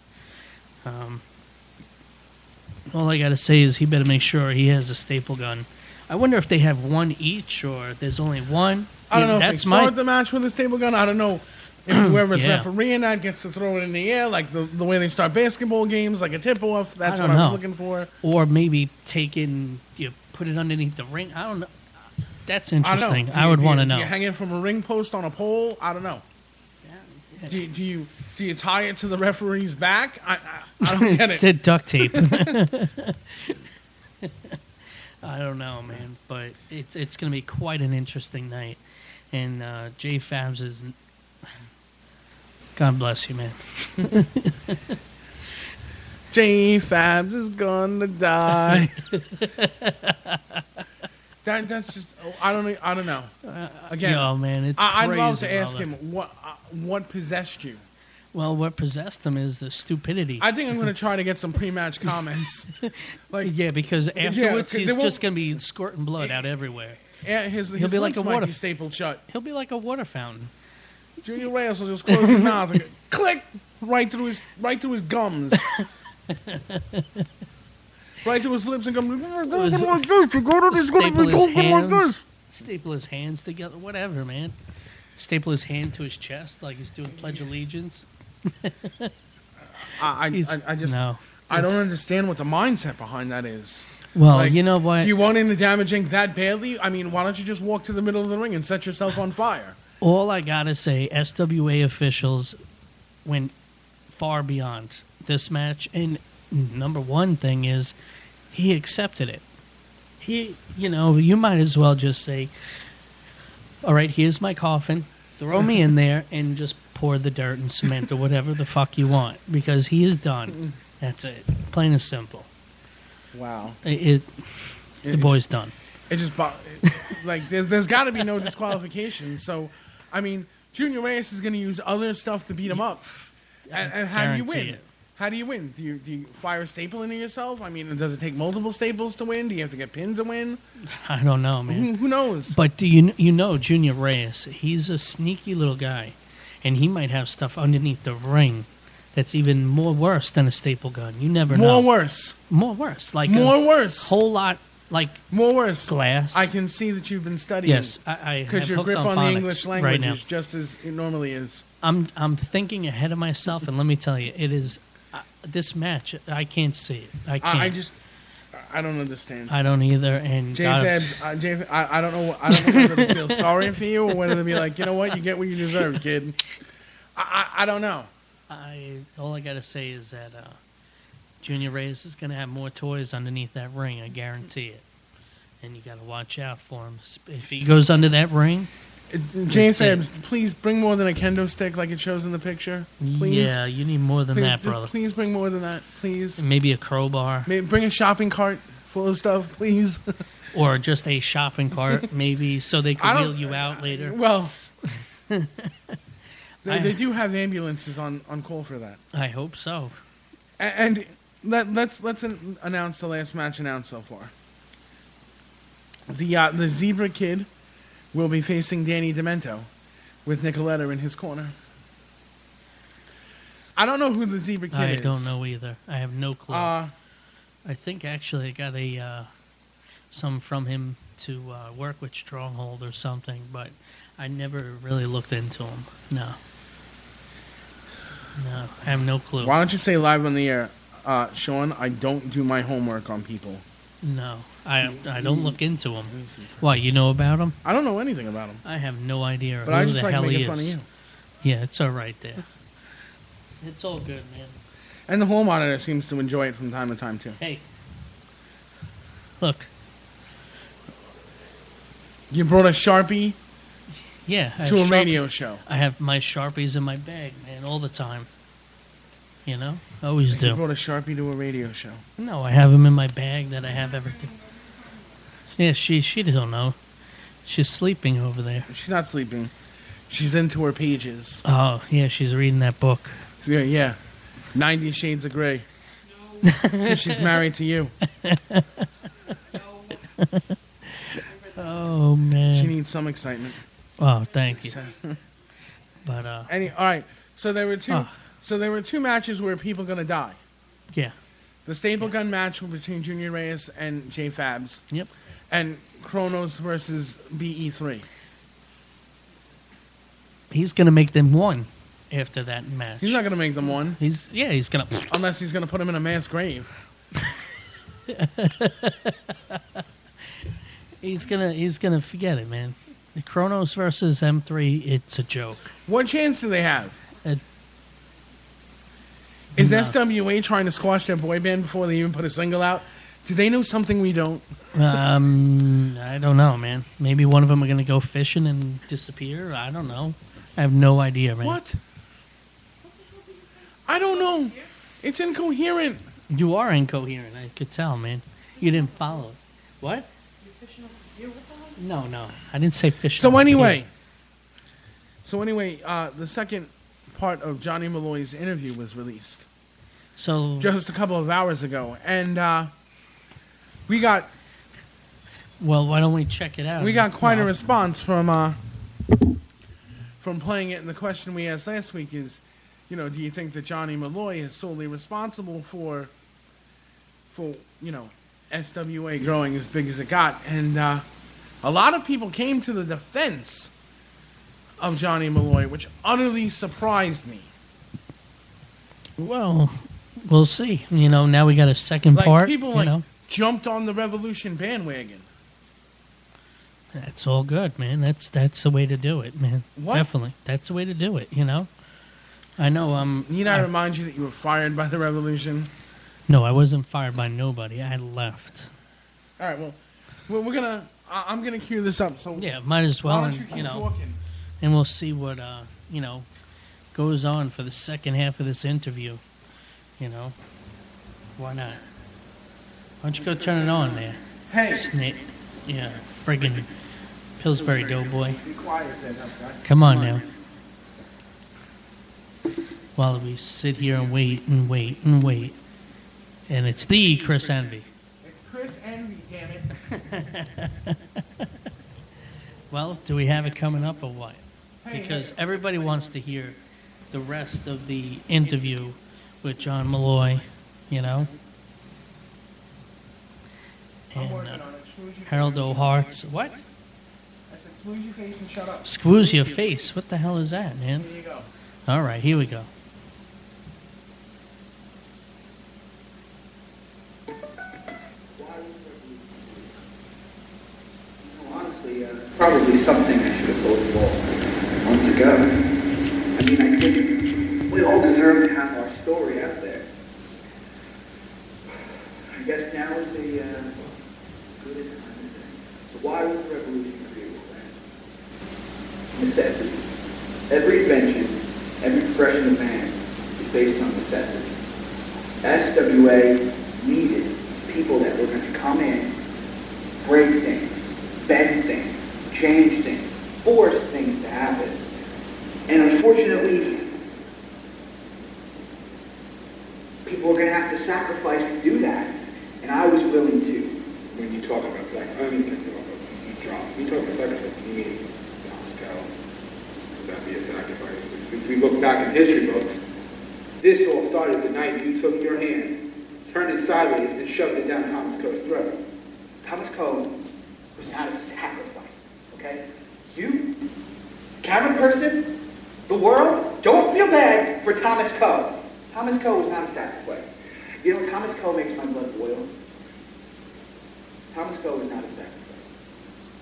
Speaker 1: All I got to say is he better make sure he has a staple gun. I wonder if they have one each or there's only one.
Speaker 3: I don't know if they start the match with a staple gun. I don't know if whoever's refereeing that gets to throw it in the air, like the way they start basketball games, like a tip-off. That's what I was looking for.
Speaker 1: Or maybe put it underneath the ring. I don't know. That's interesting. I would want to know.
Speaker 3: Do you hang it from a ring post on a pole? I don't know.
Speaker 1: Yeah.
Speaker 3: Do you tie it to the referee's back? I don't get it.
Speaker 1: It's duct tape. I don't know, man, but it's going to be quite an interesting night. And J Fabs is... God bless you, man.
Speaker 3: J Fabs is gonna die. That's just I don't know. Again,
Speaker 1: no, man, it's
Speaker 3: I'd
Speaker 1: crazy,
Speaker 3: love to ask
Speaker 1: brother.
Speaker 3: him what possessed you.
Speaker 1: Well, what possessed him is the stupidity.
Speaker 3: I think I'm going to try to get some pre-match comments.
Speaker 1: Because afterwards he's just going to be squirting blood out everywhere.
Speaker 3: His
Speaker 1: He'll be like a
Speaker 3: lips might
Speaker 1: water
Speaker 3: be stapled shut.
Speaker 1: He'll be like a water fountain.
Speaker 3: Junior Reyes will just close his mouth and go, click right through his gums. Right through his lips and gums.
Speaker 1: Staple his hands together, whatever, man. Staple his hand to his chest like he's doing Pledge Allegiance.
Speaker 3: I don't understand what the mindset behind that is.
Speaker 1: Well, you know what?
Speaker 3: You want him to damage Inc. that badly? I mean, why don't you just walk to the middle of the ring and set yourself on fire?
Speaker 1: All I gotta say, SWA officials went far beyond this match, and number one thing is he accepted it. You might as well just say, all right, here's my coffin, throw me in there, and just pour the dirt and cement or whatever the fuck you want, because he is done. That's it. Plain and simple.
Speaker 3: Wow.
Speaker 1: The boy's done.
Speaker 3: It just, like, there's got to be no disqualification. So, I mean, Junior Reyes is going to use other stuff to beat him up. And how do you win?
Speaker 1: It.
Speaker 3: How do you win? Do you fire a staple into yourself? I mean, does it take multiple staples to win? Do you have to get pinned to win?
Speaker 1: I don't know, man.
Speaker 3: Who knows?
Speaker 1: But do you know Junior Reyes? He's a sneaky little guy, and he might have stuff underneath the ring that's even more worse than a staple gun. You never know.
Speaker 3: More worse.
Speaker 1: Like
Speaker 3: more worse.
Speaker 1: Whole lot like
Speaker 3: more worse.
Speaker 1: Glass.
Speaker 3: I can see that you've been studying.
Speaker 1: Yes, I
Speaker 3: because your grip on the English language is just as it normally is.
Speaker 1: I'm thinking ahead of myself, and let me tell you, it is this match. I can't see it. I can't.
Speaker 3: I don't understand.
Speaker 1: I don't either. And
Speaker 3: J-Fabs, I don't know. I don't know whether to feel sorry for you or whether to be like, you know what, you get what you deserve, kid. I don't know.
Speaker 1: All I gotta say is that Junior Reyes is gonna have more toys underneath that ring. I guarantee it. And you gotta watch out for him. If he goes under that ring.
Speaker 3: J-Fabs, please bring more than a kendo stick like it shows in the picture. Please.
Speaker 1: Yeah, you need more than that, brother.
Speaker 3: Please bring more than that, please.
Speaker 1: Maybe a crowbar.
Speaker 3: Bring a shopping cart full of stuff, please.
Speaker 1: Or just a shopping cart, maybe, so they can wheel you out later.
Speaker 3: Well, they do have ambulances on call for that.
Speaker 1: I hope so.
Speaker 3: And let's announce the last match announced so far. The Zebra Kid will be facing Danny Demento with Nicoletta in his corner. I don't know who the Zebra Kid is.
Speaker 1: I don't know either. I have no clue. I think actually I got some from him to work with Stronghold or something, but I never really looked into him. No, I have no clue.
Speaker 3: Why don't you say live on the air, Sean, I don't do my homework on people.
Speaker 1: No, I don't look into him. Why, you know about him?
Speaker 3: I don't know anything about him.
Speaker 1: I have no idea
Speaker 3: but
Speaker 1: who the hell he is.
Speaker 3: I just like making fun of you.
Speaker 1: Yeah, it's all right there. It's all good, man.
Speaker 3: And the hall monitor seems to enjoy it from time to time, too.
Speaker 1: Hey, look.
Speaker 3: You brought a Sharpie
Speaker 1: to
Speaker 3: a radio show.
Speaker 1: I have my Sharpies in my bag, man, all the time. You know, always
Speaker 3: You
Speaker 1: do.
Speaker 3: brought a Sharpie to a radio show.
Speaker 1: No, I have them in my bag that I have everything. Yeah, she don't know. She's sleeping over there.
Speaker 3: She's not sleeping. She's into her pages.
Speaker 1: Oh, yeah, she's reading that book.
Speaker 3: Yeah. 90 Shades of Grey. She's married to you.
Speaker 1: Oh, man.
Speaker 3: She needs some excitement.
Speaker 1: Oh, thank you. But,
Speaker 3: all right. So there were two. So there were two matches where people gonna die.
Speaker 1: Yeah.
Speaker 3: The staple gun match between Junior Reyes and J Fabs.
Speaker 1: Yep.
Speaker 3: And Kronos versus BE3.
Speaker 1: He's going to make them one after that match.
Speaker 3: He's not gonna make them one.
Speaker 1: He's going to...
Speaker 3: Unless he's gonna put him in a mass grave.
Speaker 1: He's gonna forget it, man. The Kronos versus M3, it's a joke.
Speaker 3: What chance do they have? Is SWA trying to squash their boy band before they even put a single out? Do they know something we don't?
Speaker 1: I don't know, man. Maybe one of them are gonna go fishing and disappear. I don't know. I have no idea, man.
Speaker 3: What? I don't know. It's incoherent.
Speaker 1: You are incoherent. I could tell, man. You didn't follow it. What? No. I didn't say fishing.
Speaker 3: So anyway, the second part of Johnny Malloy's interview was released.
Speaker 1: So
Speaker 3: just a couple of hours ago, and we got.
Speaker 1: Well, why don't we check it out?
Speaker 3: We got quite a response from playing it. And the question we asked last week is, do you think that Johnny Malloy is solely responsible for SWA growing as big as it got? And a lot of people came to the defense of Johnny Malloy, which utterly surprised me.
Speaker 1: Well, we'll see. Now we got a second part.
Speaker 3: People jumped on the Revolution bandwagon.
Speaker 1: That's all good, man. That's the way to do it, man.
Speaker 3: What?
Speaker 1: Definitely. That's the way to do it, I know.
Speaker 3: Need I remind you that you were fired by the Revolution?
Speaker 1: No, I wasn't fired by nobody. I left.
Speaker 3: All right, well we're gonna. I'm gonna cue this up. So
Speaker 1: yeah, might as well.
Speaker 3: Why don't you keep talking?
Speaker 1: And we'll see what goes on for the second half of this interview. Why not? Why don't you go turn it on there?
Speaker 3: Hey,
Speaker 1: yeah, friggin' Pillsbury Doughboy.
Speaker 3: Be quiet then,
Speaker 1: Come on now. While we sit here and wait and wait and wait. And it's the Chris Envy.
Speaker 3: It's Chris Envy, damn it.
Speaker 1: Well, do we have it coming up or what? Because everybody wants to hear the rest of the interview with John Malloy, And Harold O'Hart's. What?
Speaker 3: I said, squeeze your face and shut up.
Speaker 1: Squeeze your face? What the hell is that, man?
Speaker 3: Here you go.
Speaker 1: All right, here we go.
Speaker 7: Honestly, probably something I should have thought for months ago. I think we all deserve to have our story out there. I guess now is the good time. So why was the revolution created then? Necessity. Every invention, every progression of man is based on necessity. SWA needed people that were going to come in, break things, bend things, change things, force things to happen. And unfortunately, people are going to have to sacrifice to do that. And I was willing to.
Speaker 8: When you talk about sacrifice, you talk about sacrifice, you mean Thomas Cowell. Would that be a sacrifice? If we look back in history books, this all started the night you took your hand, turned it sideways, and shoved it down Thomas Coe's throat.
Speaker 7: Thomas Coe was not a sacrifice, okay? You, camera person, the world, don't feel bad for Thomas Coe. Thomas Coe was not a sacrifice. Thomas Coe makes my blood boil. Thomas Coe was not a sacrifice.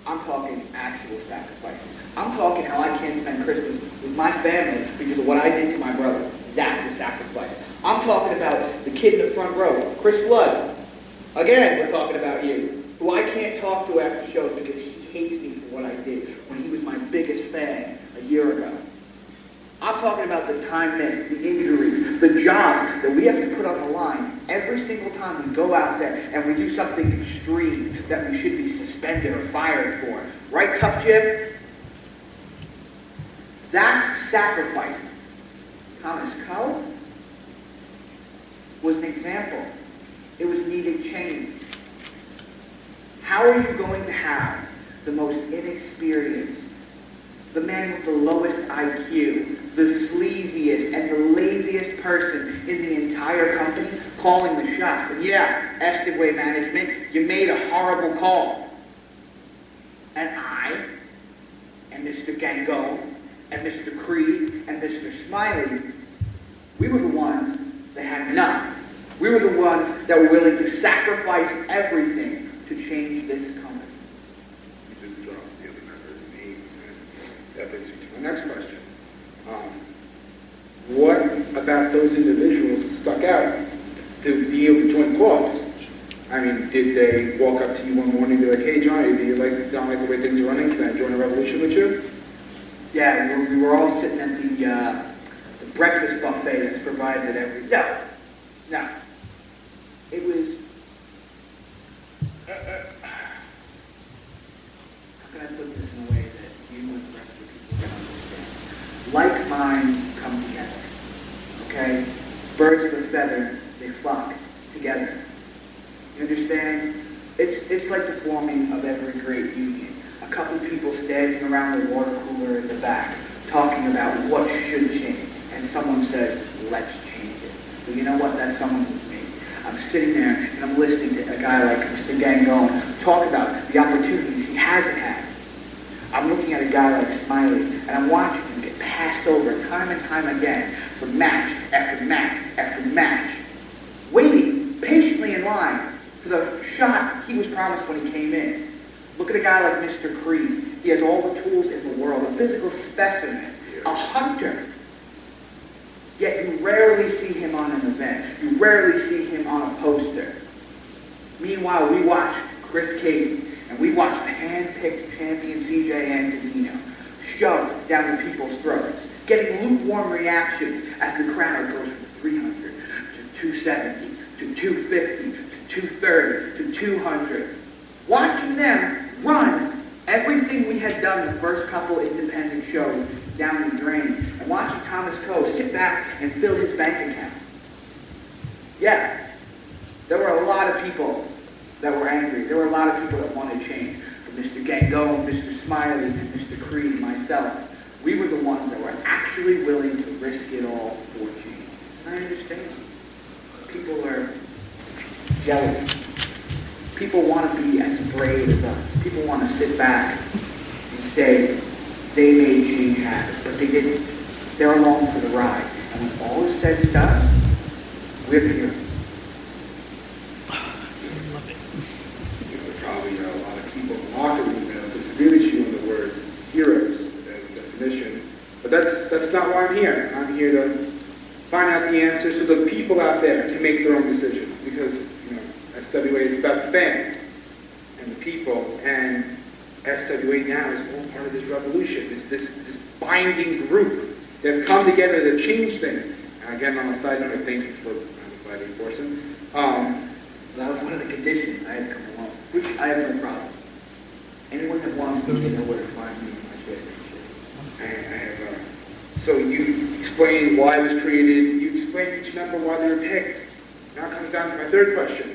Speaker 7: I'm talking actual sacrifice. I'm talking how I can't spend Christmas with my family because of what I did to my brother. That's a sacrifice. I'm talking about the kid in the front row, Chris Flood. Again, we're talking about you, who I can't talk to after shows because he hates me for what I did when he was my biggest fan a year ago. I'm talking about the time missed, the injuries, the jobs that we have to put on the line every single time we go out there and we do something extreme that we should be suspended or fired for. Right, Tough Jim? That's sacrificing. Thomas Coe was an example. It was needed change. How are you going to have the most inexperienced, the man with the lowest IQ, the sleaziest and the laziest person in the entire company calling the shots? And yeah, Estigway management, you made a horrible call. And I, and Mr. Gango, and Mr. Creed, and Mr. Smiley, we were the ones that had enough. We were the ones that were willing to sacrifice everything to change this company.
Speaker 8: You just dropped the other members' names, and that brings me to my next question. What about those individuals stuck out to be able to join cause? I mean, did they walk up to you one morning and be like, hey, Johnny, do you don't like the way things are running? Can I join a revolution with you?
Speaker 7: Yeah, we were all sitting at the breakfast buffet that's provided every... No. It was... how can I put this in a way that you and the rest of the people can understand? Like minds come together, okay? Birds of a feather, they flock together. You understand? It's like the forming of every great union. A couple people standing around the water cooler in the back, talking about what should change. And someone says, let's change it. Well, you know what? That someone was me. I'm sitting there and I'm listening to a guy like Mr. Gangone talk about the opportunities he hasn't had. I'm looking at a guy like Smiley and I'm watching him get passed over time and time again for match after match after match, waiting patiently in line for the shot he was promised when he came in. Look at a guy like Mr. Creed. He has all the tools in the world, a physical specimen, a hunter. Yet you rarely see him on an event. You rarely see him on a poster. Meanwhile, we watch Chris Cady, and we watch the hand-picked champion CJ Antonino shoved down the people's throats, getting lukewarm reactions as the crowd goes from 300 to 270 to 250 to 230 to 200. Watching them run everything we had done the first couple independent shows down the drain, and watching Thomas Coe sit back and fill his bank account. Yeah, there were a lot of people that were angry. There were a lot of people that wanted change. From Mr. Gango, Mr. Smiley, Mr. Creed, and myself, we were the ones that were actually willing to risk it all for change. And I understand. People are jealous. People want to be as brave as us. People want to sit back and say they made change happen, but they didn't. They're along for the ride. And when all is said and done, we're here.
Speaker 8: Probably a lot of people in the locker room disagree with you on the word heroes as a definition. But that's not why I'm here. I'm here to find out the answers so the people out there can make their own decisions. Because, SWA is about the fans and the people, and SWA now is all part of this revolution. It's this binding group that have come together to change things. And again, on a side note, I thank you for fighting for us.
Speaker 7: That was one of the conditions I had to come along, which I have no problem. Anyone that wants me to know where to find me, I have. So you explained why it was created. You explained each member why they were picked. Now it comes down to my third question.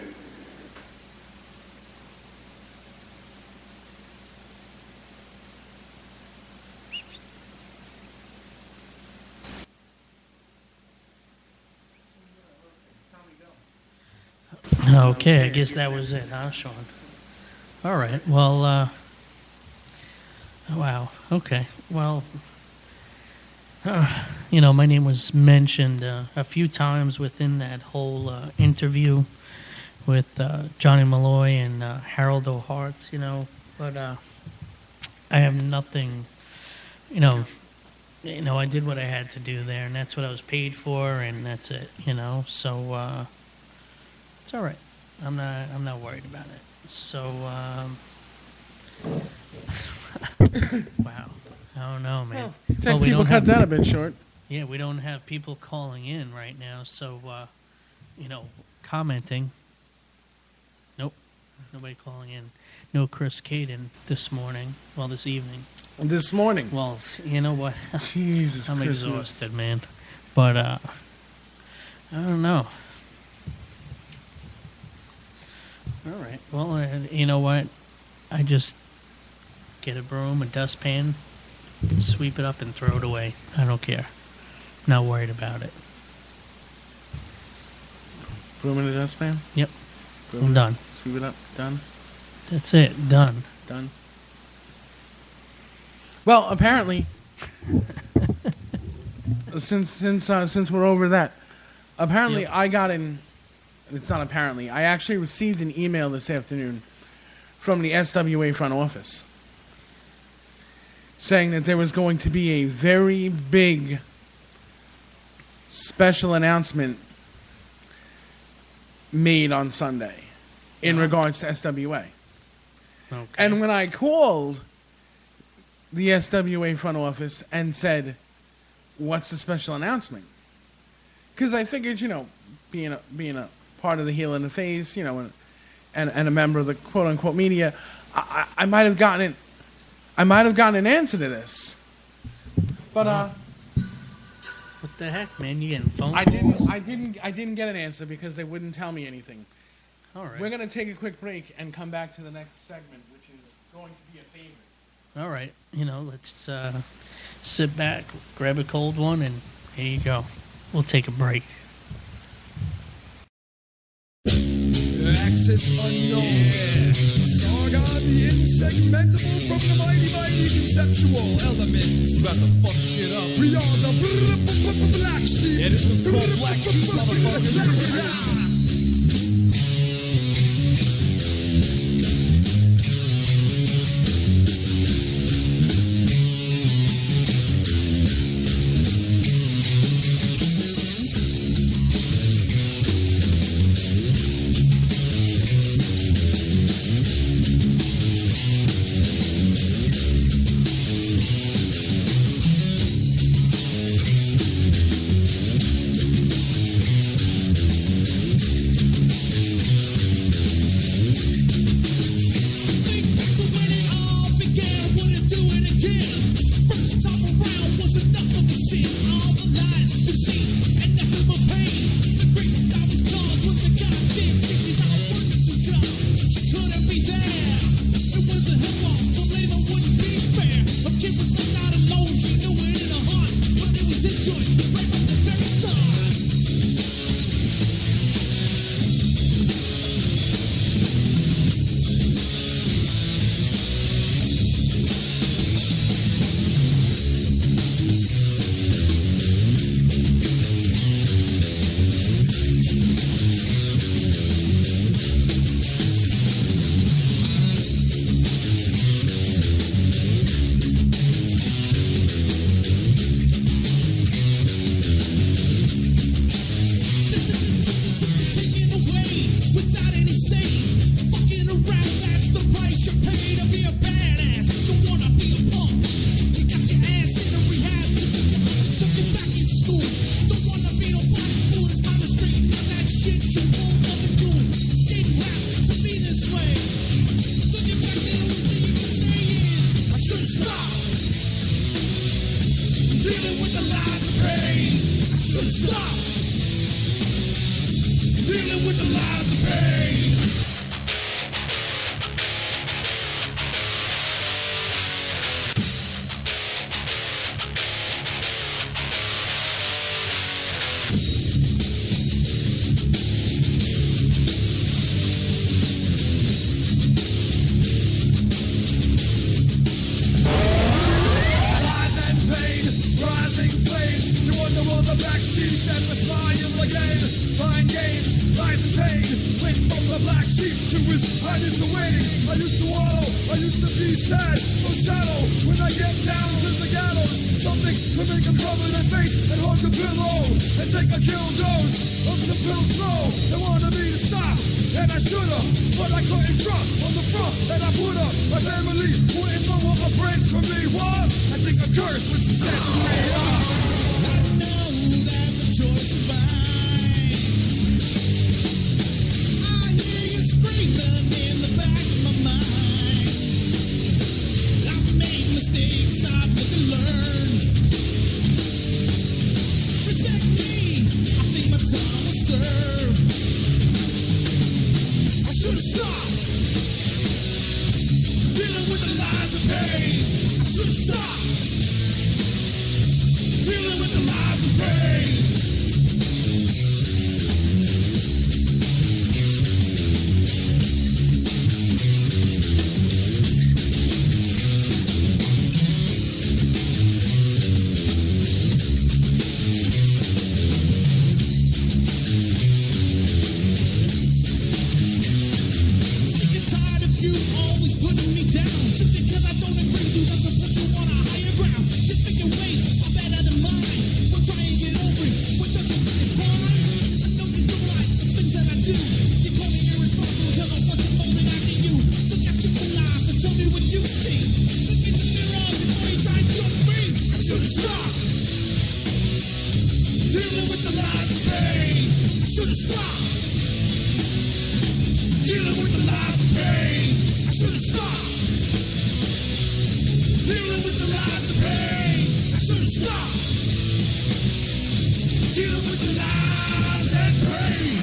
Speaker 1: Okay, I guess that was it, huh, Sean? All right, well, wow, okay. Well, my name was mentioned a few times within that whole interview with Johnny Malloy and Harold O'Hart's, but I have nothing, I did what I had to do there, and that's what I was paid for, and that's it, so it's all right. I'm not worried about it. So, wow. I don't know, man.
Speaker 3: Well, people cut that a bit short.
Speaker 1: Yeah, we don't have people calling in right now, so, commenting. Nope, nobody calling in. No Chris Caden this morning. Well, this evening.
Speaker 3: This morning.
Speaker 1: Well, you know what?
Speaker 3: Jesus
Speaker 1: I'm
Speaker 3: Christmas.
Speaker 1: exhausted, man. But, I don't know. All right. Well, you know what? I just get a broom, a dustpan, sweep it up, and throw it away. I don't care. Not worried about it.
Speaker 3: Broom in the dustpan?
Speaker 1: Yep.
Speaker 3: Broom,
Speaker 1: I'm done.
Speaker 3: Sweep it up. Done.
Speaker 1: That's it. Done.
Speaker 3: Done. Well, apparently, since we're over that, apparently
Speaker 1: Yep.
Speaker 3: I got in. It's not apparently. I actually received an email this afternoon from the SWA front office saying that there was going to be a very big special announcement made on Sunday in regards to SWA.
Speaker 1: Okay.
Speaker 3: And when I called the SWA front office and said, "What's the special announcement?" Because I figured, being a part of the heel in the face, and a member of the quote unquote media, I might have gotten an answer to this. But
Speaker 1: what the heck, man? You getting phone
Speaker 3: I
Speaker 1: calls?
Speaker 3: didn't get an answer because they wouldn't tell me anything.
Speaker 1: All right.
Speaker 3: We're gonna take a quick break and come back to the next segment, which is going to be a favorite.
Speaker 1: All right. Let's sit back, grab a cold one, and here you go. We'll take a break.
Speaker 9: Access unknown. Sargon the insegmentable from the mighty conceptual elements. About to fuck shit up. We are the black sheep. Yeah, this was called Black Sheep, motherfuckers. should've stopped. Dealing with the lies of pain, I should've stopped. Dealing with the lies of pain, I should've stopped. Dealing with the lies and pain.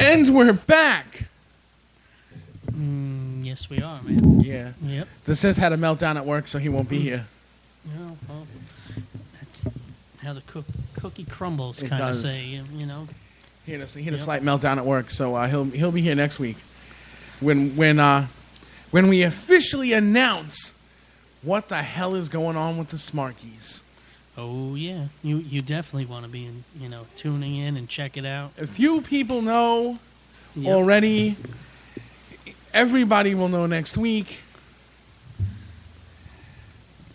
Speaker 3: And we're back.
Speaker 1: Yes, we are, man.
Speaker 3: Yeah.
Speaker 1: Yep.
Speaker 3: The Sith had a meltdown at work, so he won't be here.
Speaker 1: Yeah, well, that's how the cookie crumbles,
Speaker 3: It
Speaker 1: kind of
Speaker 3: does.
Speaker 1: say, you know.
Speaker 3: He had a
Speaker 1: Yep.
Speaker 3: slight meltdown at work, so he'll be here next week when we officially announce what the hell is going on with the Smarkies.
Speaker 1: Oh yeah, you definitely want to be tuning in and check it out.
Speaker 3: A few people know
Speaker 1: Yep.
Speaker 3: already. Everybody will know next week.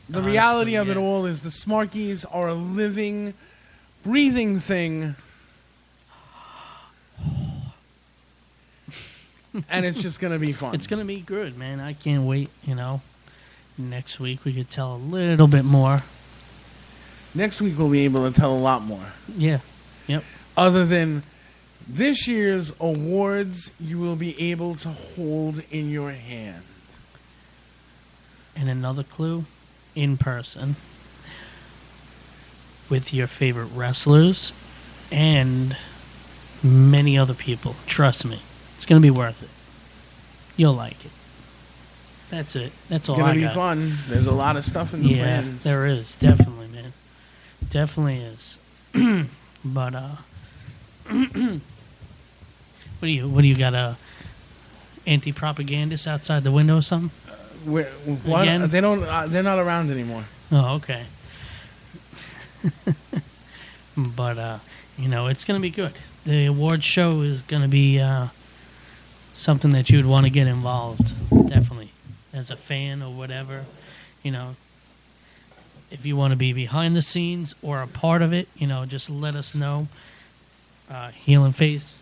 Speaker 3: The
Speaker 1: Honestly,
Speaker 3: reality of it
Speaker 1: yeah.
Speaker 3: all is the Smarkies are a living, breathing thing. And it's just going to be fun.
Speaker 1: It's gonna be good, man. I can't wait. Next week we could tell a little bit more.
Speaker 3: Next week we'll be able to tell a lot more.
Speaker 1: Yeah. Yep.
Speaker 3: Other than this year's awards, you will be able to hold in your hand.
Speaker 1: And another clue, in person, with your favorite wrestlers and many other people. Trust me, it's gonna be worth it. You'll like it. That's it. That's all
Speaker 3: It's
Speaker 1: I
Speaker 3: going to be
Speaker 1: got.
Speaker 3: fun. There's a lot of stuff in the
Speaker 1: Yeah,
Speaker 3: plans.
Speaker 1: there is definitely, man. Definitely is. But what do you got? A anti-propagandist outside the window or something?
Speaker 3: What?
Speaker 1: Again?
Speaker 3: They don't. They're not around anymore.
Speaker 1: Oh, okay. But it's gonna be good. The award show is gonna be something that you'd want to get involved. Definitely, as a fan or whatever. If you want to be behind the scenes or a part of it, just let us know. Heel and Face.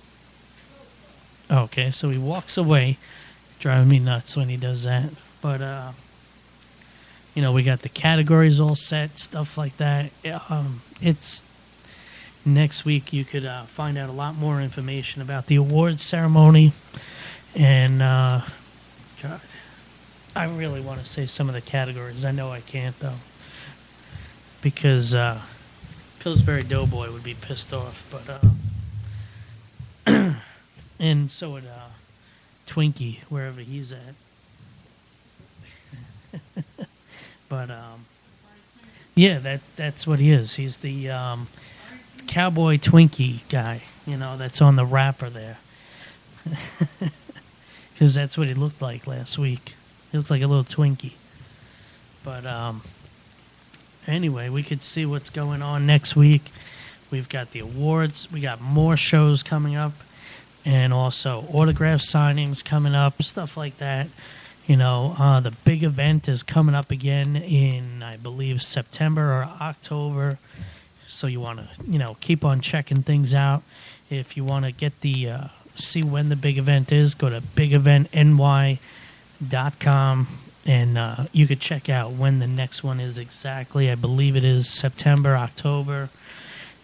Speaker 1: Okay, so he walks away, driving me nuts when he does that. But we got the categories all set, stuff like that. It's next week. You could find out a lot more information about the awards ceremony, and God, I really want to say some of the categories. I know I can't though, because Pillsbury Doughboy would be pissed off. But and so would Twinkie, wherever he's at. But yeah, that's what he is. He's the cowboy Twinkie guy, that's on the wrapper there. Because that's what he looked like last week. He looked like a little Twinkie. But anyway, we could see what's going on next week. We've got the awards. We got more shows coming up. And also autograph signings coming up, stuff like that. The big event is coming up again in, I believe, September or October. So you want to, keep on checking things out. If you want to get the see when the big event is, go to bigeventny.com and you could check out when the next one is exactly. I believe it is September, October,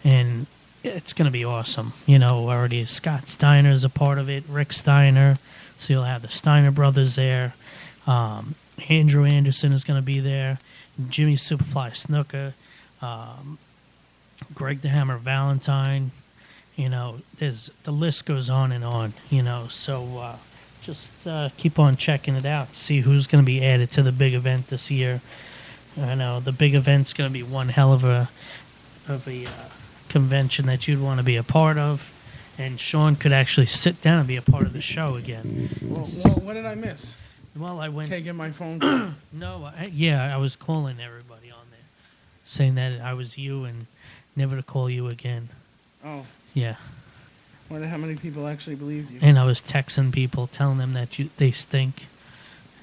Speaker 1: and it's going to be awesome. Already Scott Steiner is a part of it, Rick Steiner. So you'll have the Steiner brothers there. Andrew Anderson is going to be there. Jimmy Superfly Snuka. Greg the Hammer Valentine. The list goes on and on. So just keep on checking it out. See who's going to be added to the big event this year. I know the big event's going to be one hell of a convention that you'd want to be a part of, and Sean could actually sit down and be a part of the show again.
Speaker 3: Well, what did I miss?
Speaker 1: Well, I went
Speaker 3: taking my phone call.
Speaker 1: No, I was calling everybody on there, saying that I was you and never to call you again.
Speaker 3: Oh,
Speaker 1: Yeah,
Speaker 3: Wonder how many people actually believed you.
Speaker 1: And I was texting people, telling them that they stink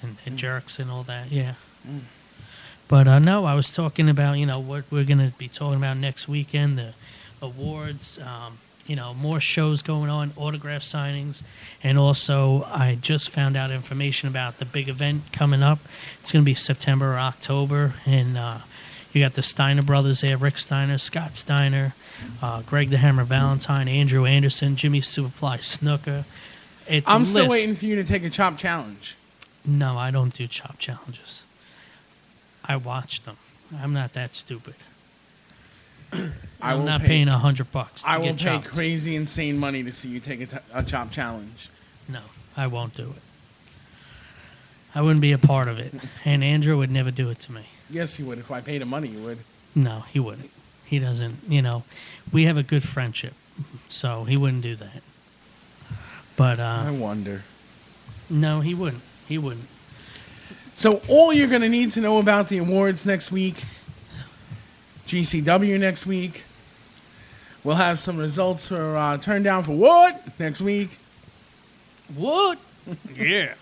Speaker 1: and jerks and all that. Yeah.
Speaker 3: Mm.
Speaker 1: But no, I was talking about what we're going to be talking about next weekend, the awards. More shows going on, autograph signings, and also I just found out information about the big event coming up. It's going to be September or October, and you got the Steiner brothers there, Rick Steiner, Scott Steiner, Greg the Hammer Valentine, Andrew Anderson, Jimmy Superfly Snooker.
Speaker 3: I'm still waiting for you to take a chop challenge.
Speaker 1: No, I don't do chop challenges. I watch them. I'm not that stupid. I'm not paying $100.
Speaker 3: I will pay crazy, insane money to see you take a chop challenge.
Speaker 1: No, I won't do it. I wouldn't be a part of it. And Andrew would never do it to me.
Speaker 3: Yes, he would. If I paid him money, he would.
Speaker 1: No, he wouldn't. He doesn't, we have a good friendship, so he wouldn't do that. But,
Speaker 3: I wonder.
Speaker 1: No, he wouldn't. He wouldn't.
Speaker 3: So all you're going to need to know about the awards next week, GCW next week. We'll have some results for Turn Down for What next week.
Speaker 1: What? Yeah.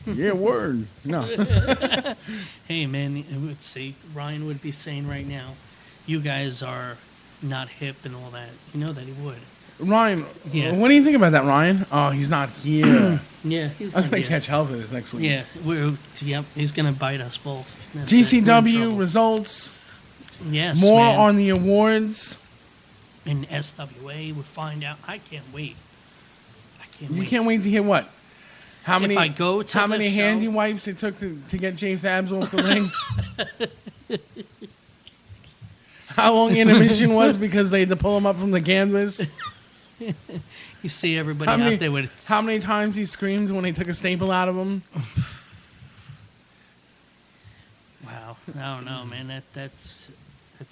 Speaker 3: Yeah, word. No.
Speaker 1: Hey, man, let's see. Ryan would be saying right now, you guys are not hip and all that. You know that he would.
Speaker 3: Ryan,
Speaker 1: yeah.
Speaker 3: What do you think about that, Ryan? Oh, he's not here.
Speaker 1: Yeah, he's
Speaker 3: I'm going to catch hell for this next week.
Speaker 1: Yeah, he's going to bite us both. That's
Speaker 3: GCW results.
Speaker 1: Yes,
Speaker 3: more
Speaker 1: man.
Speaker 3: on the awards.
Speaker 1: In SWA, we'll find out. I can't wait.
Speaker 3: You can't wait to hear what? How many?
Speaker 1: If I go to
Speaker 3: how
Speaker 1: the
Speaker 3: many
Speaker 1: show,
Speaker 3: handy wipes it took to get Jay Fabs off the ring? How long intermission was because they had to pull him up from the canvas?
Speaker 1: You see everybody out there with.
Speaker 3: How many times he screamed when they took a staple out of him?
Speaker 1: Wow, no, man, that's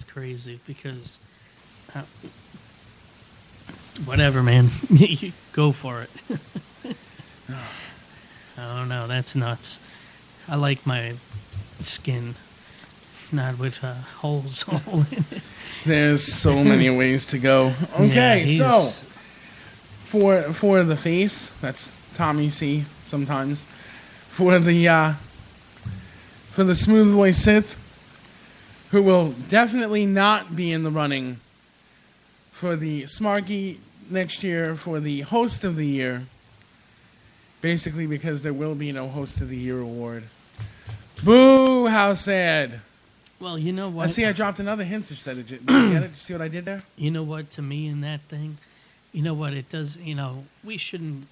Speaker 1: crazy because. Whatever, man. You go for it. I don't know. That's nuts. I like my skin, not with holes all in it.
Speaker 3: There's so many ways to go. Okay,
Speaker 1: yeah,
Speaker 3: so for the face, that's Tommy C. Sometimes for the smooth voice Sith, who will definitely not be in the running for the Smarky next year for the Host of the Year. Basically because there will be no Host of the Year award. Boo! How sad.
Speaker 1: Well, you know what?
Speaker 3: I dropped another hint instead of... Did you get it? See what I did there?
Speaker 1: You know what? To me in that thing, you know what? It does... we shouldn't...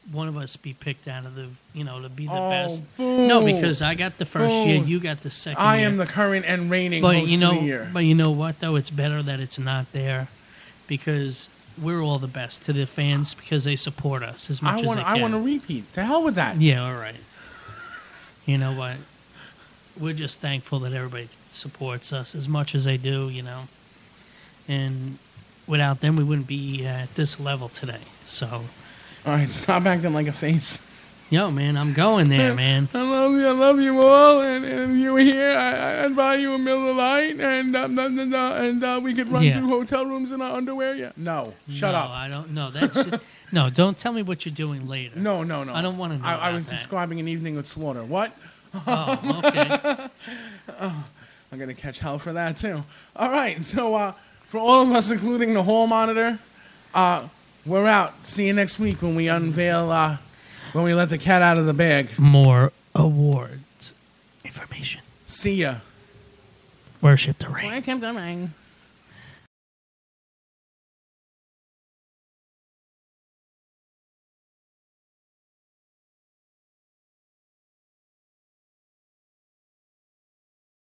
Speaker 1: One of us be picked out of the... to be the best.
Speaker 3: Boo.
Speaker 1: No, because I got the first year, you got the second year.
Speaker 3: I am the current and reigning Host of the Year.
Speaker 1: But you know what, though? It's better that it's not there because... We're all the best to the fans because they support us as much as they can.
Speaker 3: I want to repeat. To hell with that.
Speaker 1: Yeah, all right. You know what? We're just thankful that everybody supports us as much as they do, And without them, we wouldn't be at this level today. So.
Speaker 3: All right, stop acting like a face.
Speaker 1: Yo, man, I'm going there, man.
Speaker 3: I love you all, and you were here. I'd buy you a Miller Lite, and we could run through hotel rooms in our underwear. Yeah. No, shut up.
Speaker 1: I don't know. No, don't tell me what you're doing later.
Speaker 3: No.
Speaker 1: I don't want to know.
Speaker 3: I was describing an evening with Slaughter. What?
Speaker 1: Oh, okay.
Speaker 3: I'm gonna catch hell for that too. All right, so for all of us, including the hall monitor, we're out. See you next week when we unveil. When we let the cat out of the bag.
Speaker 1: More awards information.
Speaker 3: See ya.
Speaker 1: Worship the ring.
Speaker 3: Worship the ring.